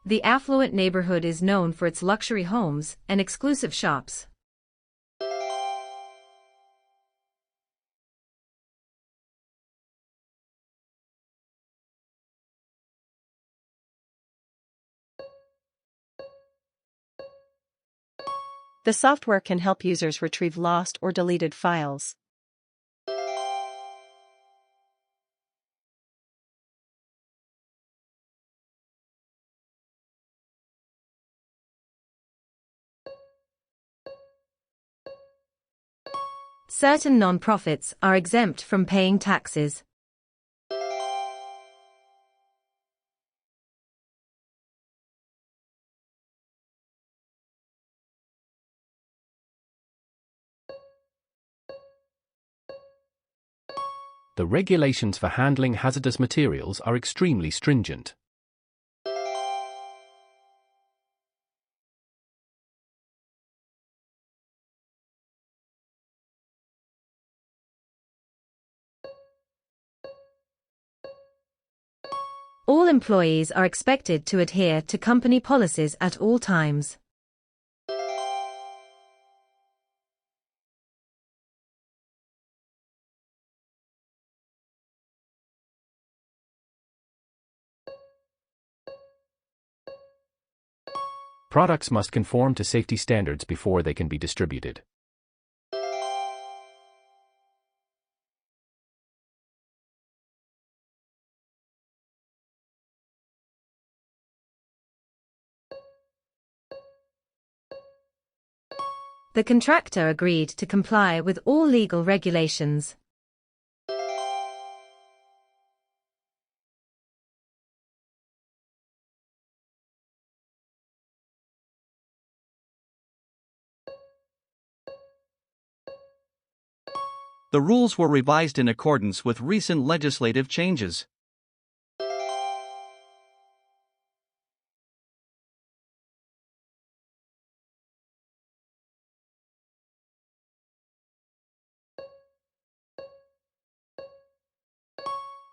The affluent neighborhood is known for its luxury homes and exclusive shops. The software can help users retrieve lost or deleted files. Certain non-profits are exempt from paying taxes. The regulations for handling hazardous materials are extremely stringent. All employees are expected to adhere to company policies at all times. Products must conform to safety standards before they can be distributed. The contractor agreed to comply with all legal regulations. The rules were revised in accordance with recent legislative changes.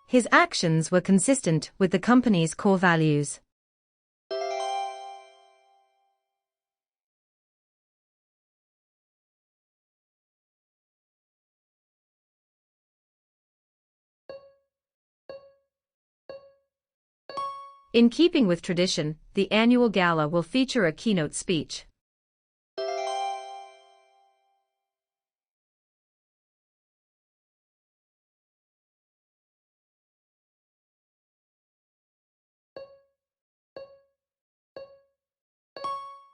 His actions were consistent with the company's core values. In keeping with tradition, the annual gala will feature a keynote speech.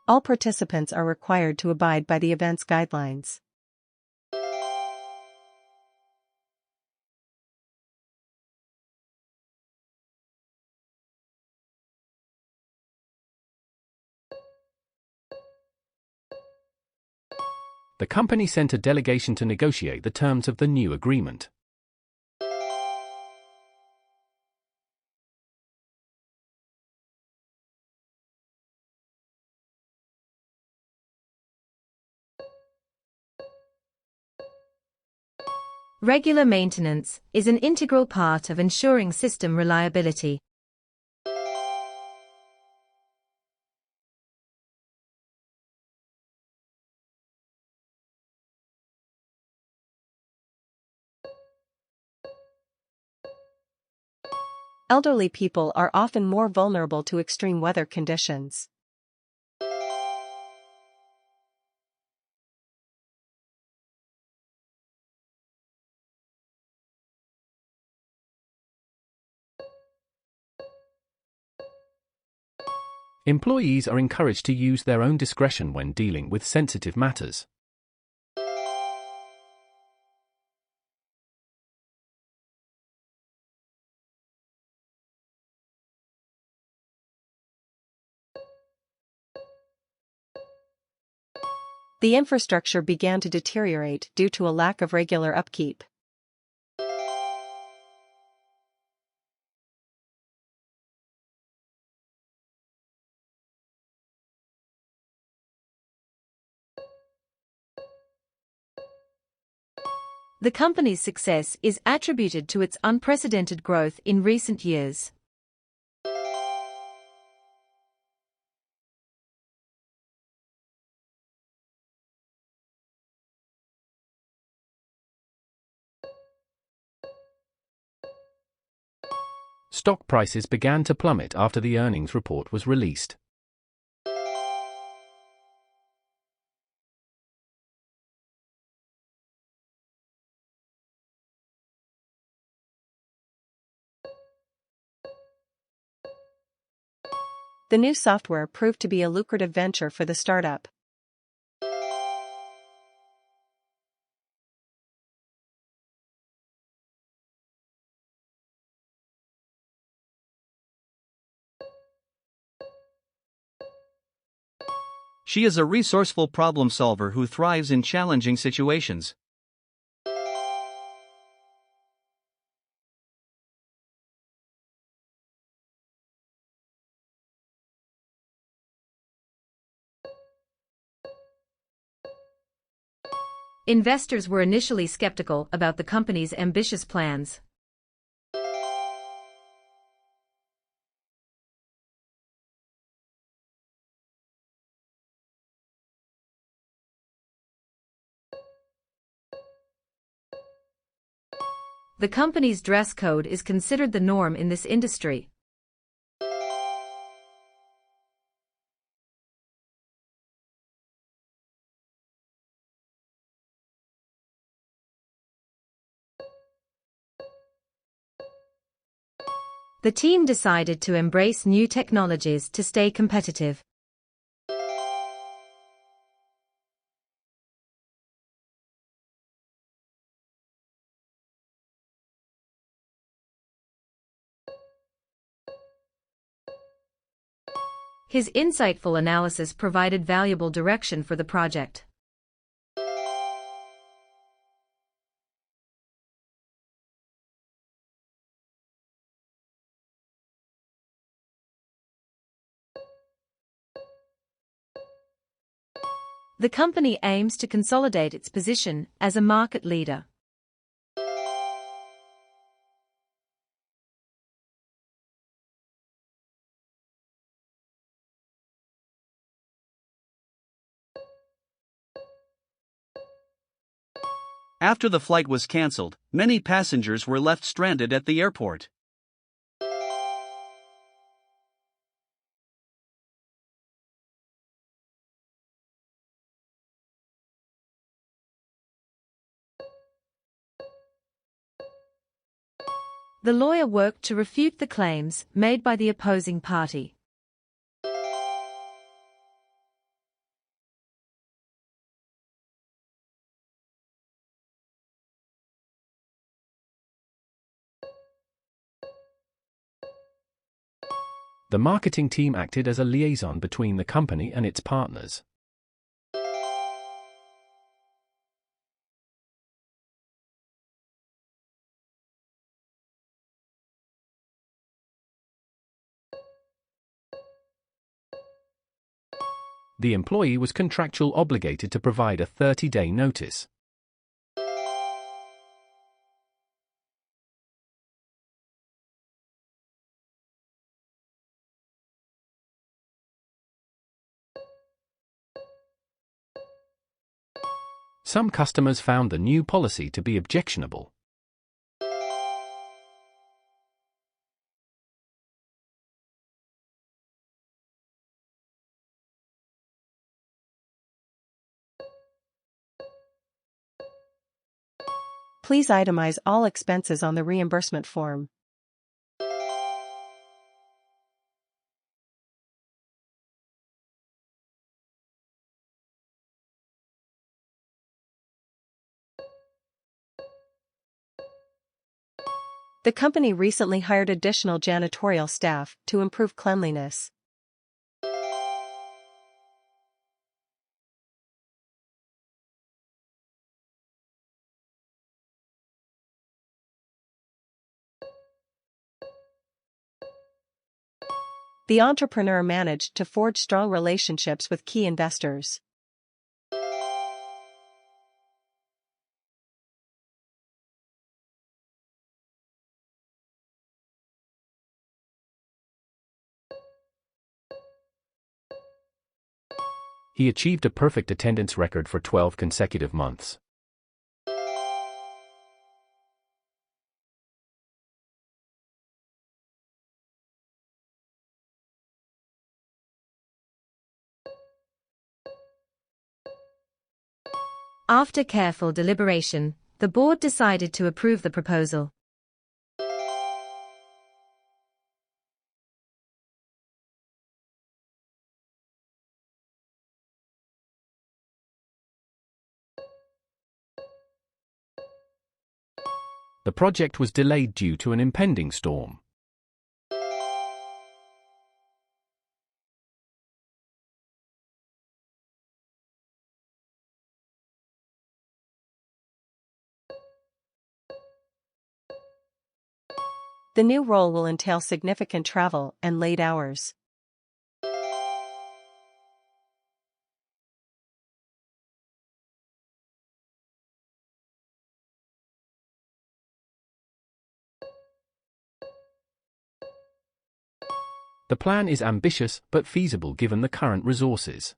All participants are required to abide by the event's guidelines. The company sent a delegation to negotiate the terms of the new agreement. Regular maintenance is an integral part of ensuring system reliability. Elderly people are often more vulnerable to extreme weather conditions. Employees are encouraged to use their own discretion when dealing with sensitive matters. The infrastructure began to deteriorate due to a lack of regular upkeep. The company's success is attributed to its unprecedented growth in recent years. Stock prices began to plummet after the earnings report was released. The new software proved to be a lucrative venture for the startup. She is a resourceful problem solver who thrives in challenging situations. Investors were initially skeptical about the company's ambitious plans. The company's dress code is considered the norm in this industry. The team decided to embrace new technologies to stay competitive. His insightful analysis provided valuable direction for the project. The company aims to consolidate its position as a market leader. After the flight was cancelled, many passengers were left stranded at the airport. The lawyer worked to refute the claims made by the opposing party. The marketing team acted as a liaison between the company and its partners. The employee was contractually obligated to provide a 30-day notice. Some customers found the new policy to be objectionable. Please itemize all expenses on the reimbursement form. The company recently hired additional janitorial staff to improve cleanliness. The entrepreneur managed to forge strong relationships with key investors. He achieved a perfect attendance record for 12 consecutive months. After careful deliberation, the board decided to approve the proposal. The project was delayed due to an impending storm. The new role will entail significant travel and late hours. The plan is ambitious but feasible given the current resources.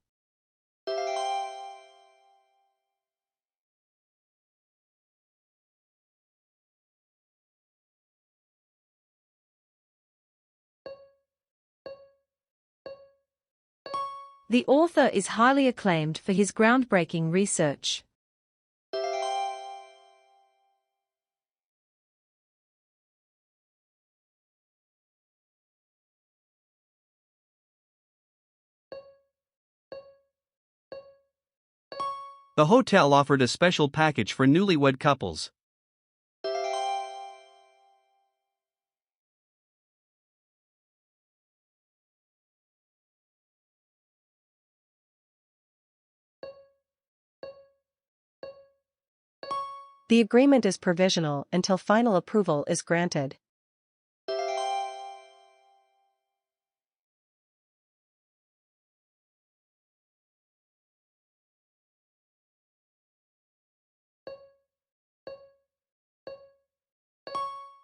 The author is highly acclaimed for his groundbreaking research. The hotel offered a special package for newlywed couples. The agreement is provisional until final approval is granted.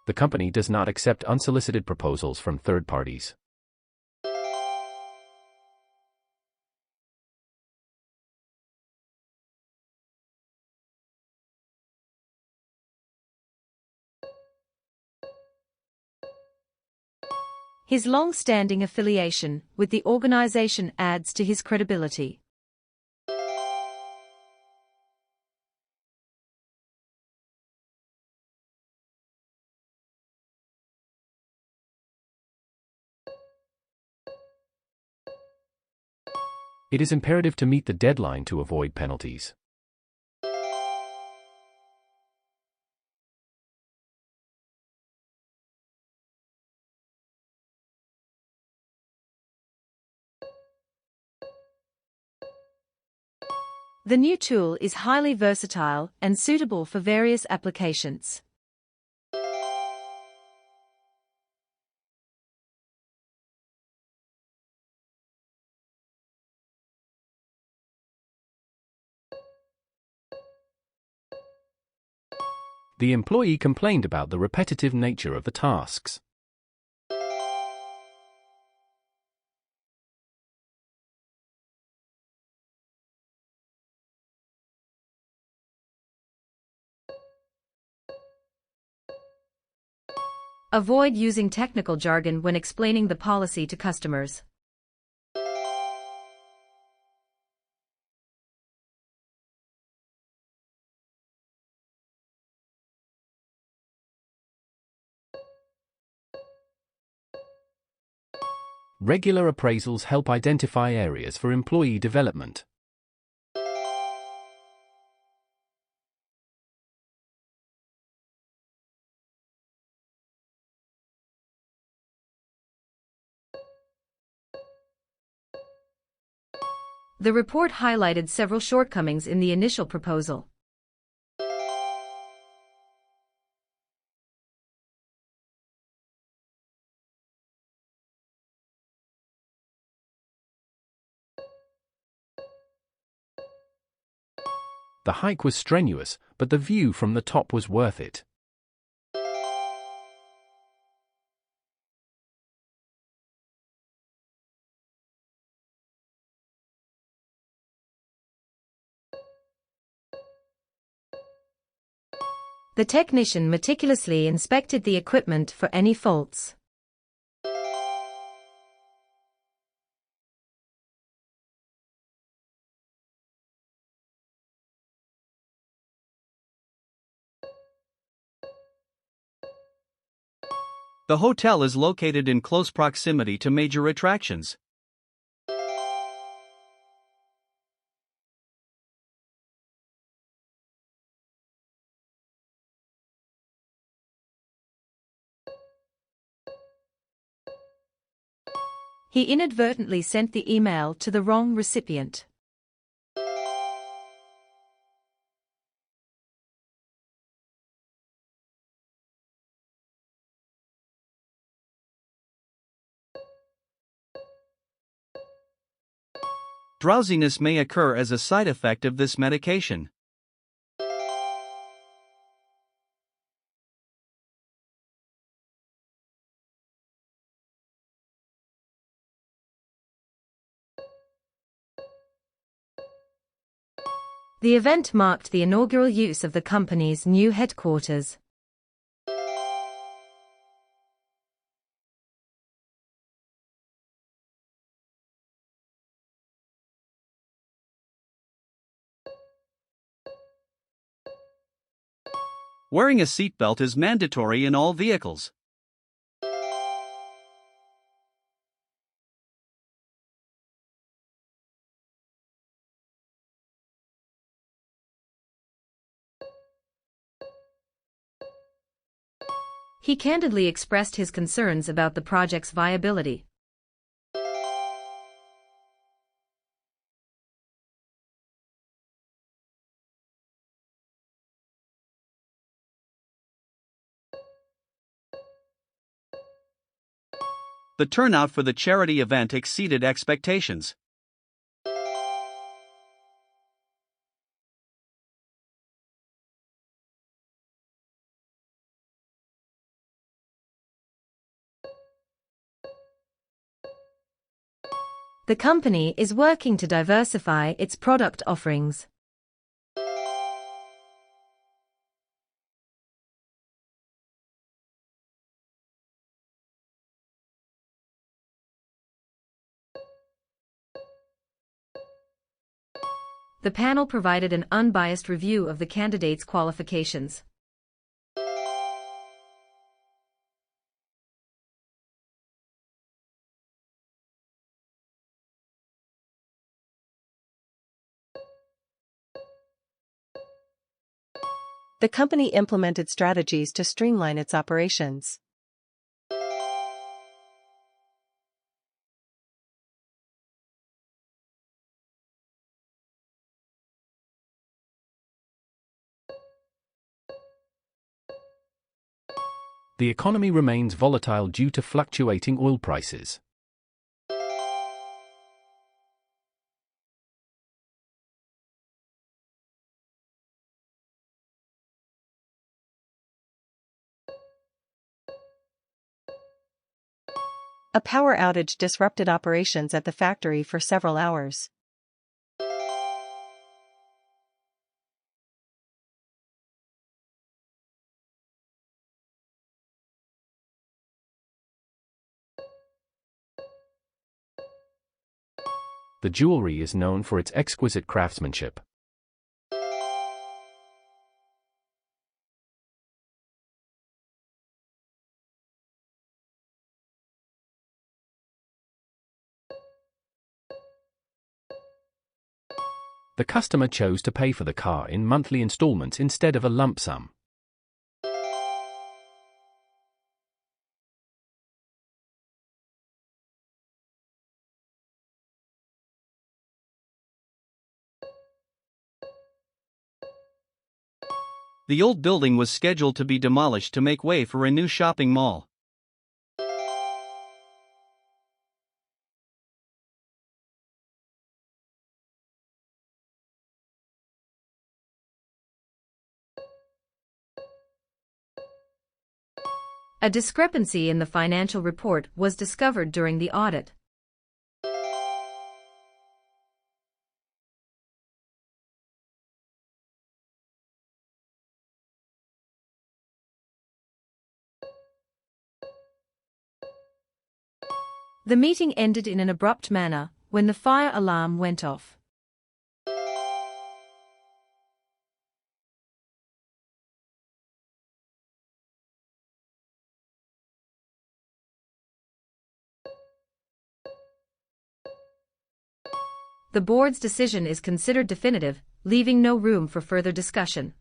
The company does not accept unsolicited proposals from third parties. His long-standing affiliation with the organization adds to his credibility. It is imperative to meet the deadline to avoid penalties. The new tool is highly versatile and suitable for various applications. The employee complained about the repetitive nature of the tasks. Avoid using technical jargon when explaining the policy to customers. Regular appraisals help identify areas for employee development. The report highlighted several shortcomings in the initial proposal. The hike was strenuous, but the view from the top was worth it. The technician meticulously inspected the equipment for any faults. The hotel is located in close proximity to major attractions. He inadvertently sent the email to the wrong recipient. Drowsiness may occur as a side effect of this medication. The event marked the inaugural use of the company's new headquarters. Wearing a seatbelt is mandatory in all vehicles. He candidly expressed his concerns about the project's viability. The turnout for the charity event exceeded expectations. The company is working to diversify its product offerings. The panel provided an unbiased review of the candidates' qualifications. The company implemented strategies to streamline its operations. The economy remains volatile due to fluctuating oil prices. A power outage disrupted operations at the factory for several hours. The jewelry is known for its exquisite craftsmanship. The customer chose to pay for the car in monthly installments instead of a lump sum. The old building was scheduled to be demolished to make way for a new shopping mall. A discrepancy in the financial report was discovered during the audit. The meeting ended in an abrupt manner when the fire alarm went off. The board's decision is considered definitive, leaving no room for further discussion.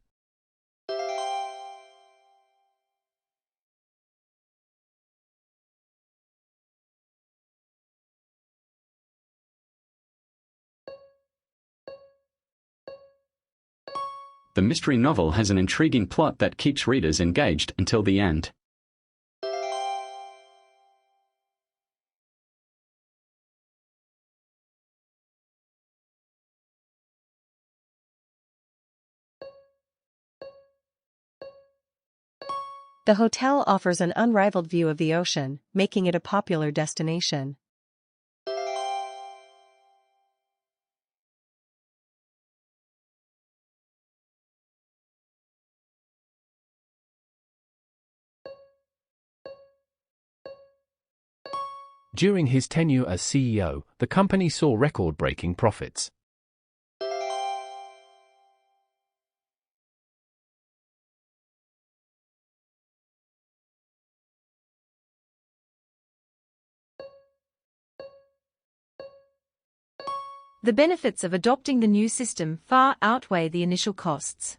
The mystery novel has an intriguing plot that keeps readers engaged until the end. The hotel offers an unrivaled view of the ocean, making it a popular destination. During his tenure as CEO, the company saw record-breaking profits. The benefits of adopting the new system far outweigh the initial costs.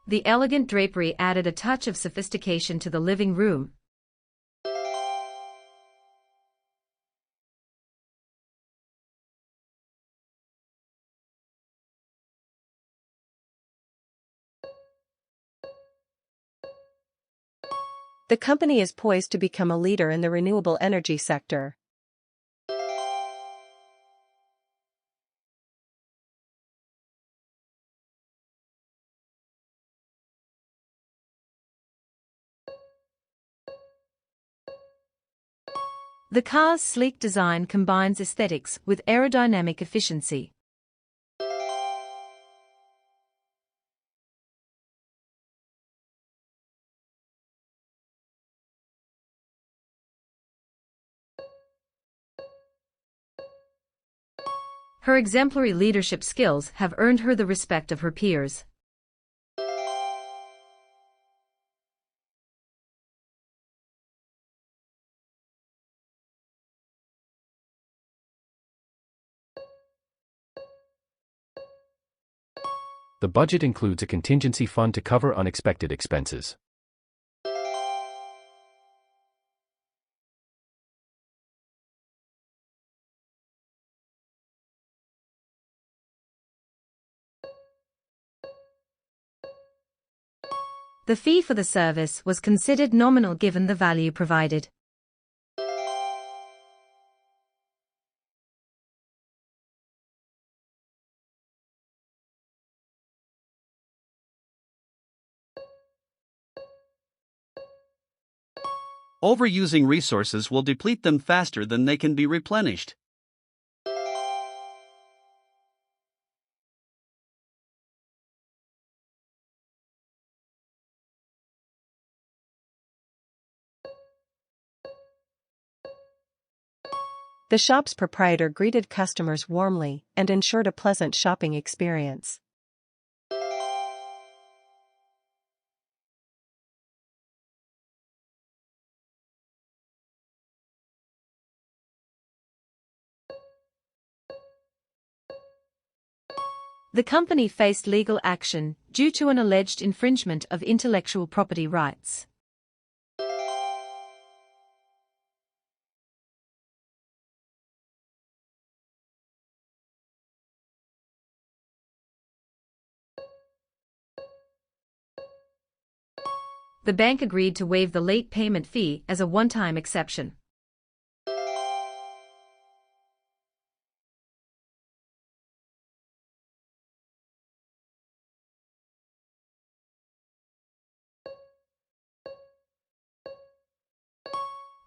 The elegant drapery added a touch of sophistication to the living room. The company is poised to become a leader in the renewable energy sector. The car's sleek design combines aesthetics with aerodynamic efficiency. Her exemplary leadership skills have earned her the respect of her peers. The budget includes a contingency fund to cover unexpected expenses. The fee for the service was considered nominal given the value provided. Overusing resources will deplete them faster than they can be replenished. The shop's proprietor greeted customers warmly and ensured a pleasant shopping experience. The company faced legal action due to an alleged infringement of intellectual property rights. The bank agreed to waive the late payment fee as a one-time exception.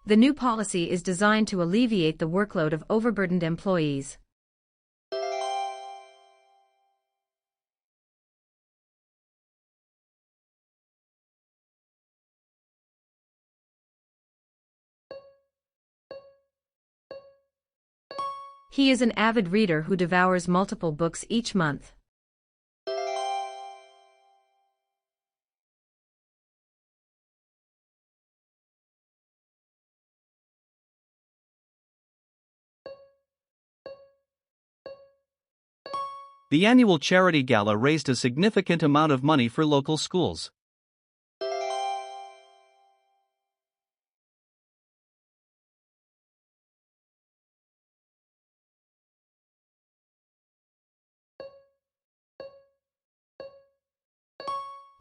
The new policy is designed to alleviate the workload of overburdened employees. He is an avid reader who devours multiple books each month. The annual charity gala raised a significant amount of money for local schools.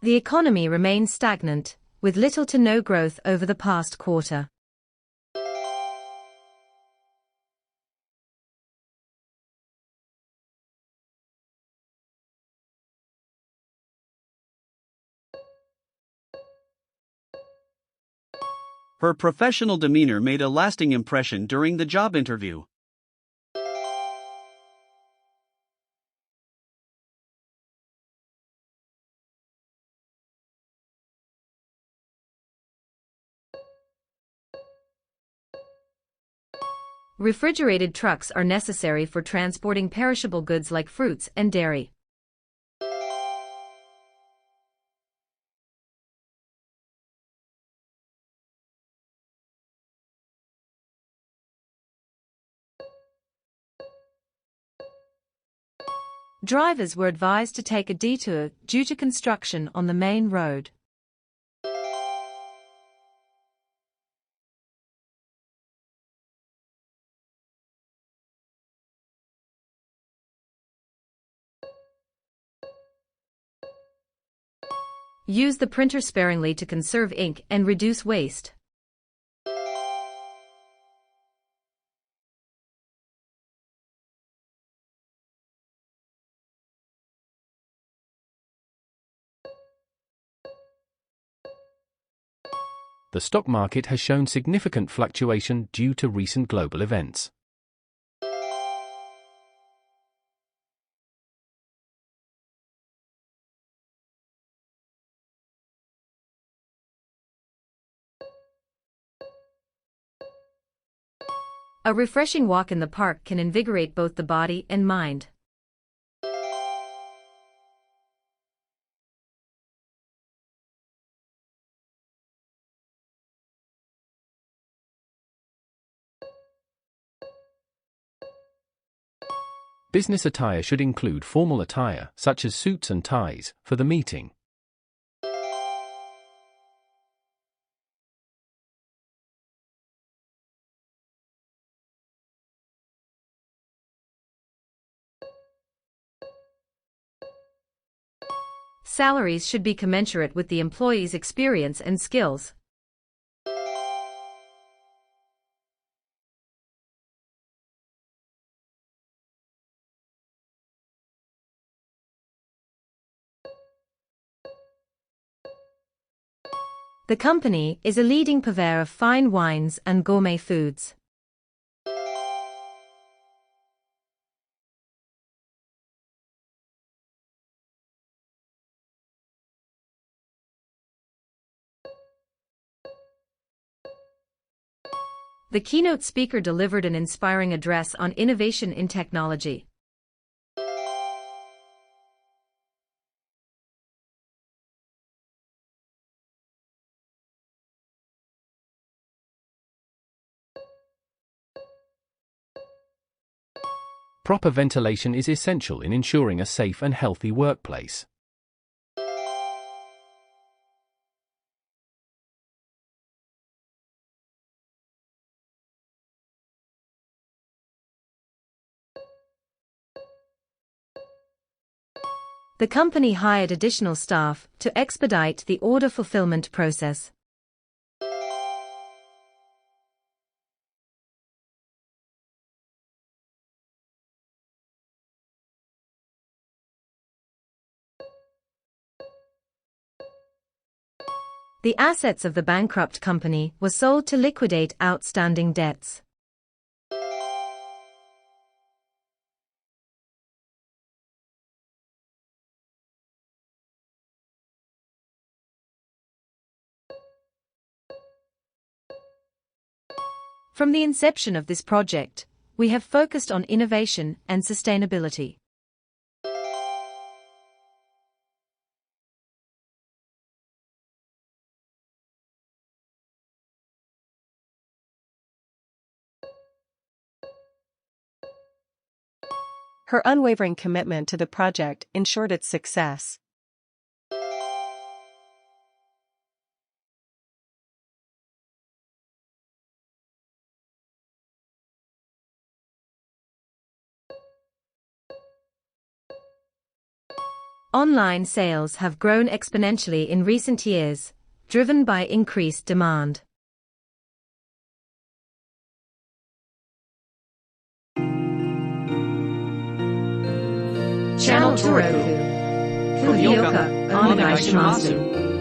The economy remains stagnant, with little to no growth over the past quarter. Her professional demeanor made a lasting impression during the job interview. Refrigerated trucks are necessary for transporting perishable goods like fruits and dairy. Drivers were advised to take a detour due to construction on the main road. Use the printer sparingly to conserve ink and reduce waste. The stock market has shown significant fluctuation due to recent global events. A refreshing walk in the park can invigorate both the body and mind. Business attire should include formal attire, such as suits and ties, for the meeting. Salaries should be commensurate with the employee's experience and skills. The company is a leading purveyor of fine wines and gourmet foods. The keynote speaker delivered an inspiring address on innovation in technology. Proper ventilation is essential in ensuring a safe and healthy workplace. The company hired additional staff to expedite the order fulfillment process. The assets of the bankrupt company were sold to liquidate outstanding debts. From the inception of this project, we have focused on innovation and sustainability. Her unwavering commitment to the project ensured its success. Online sales have grown exponentially in recent years, driven by increased demand. Channel Toeic 不良化お願いします。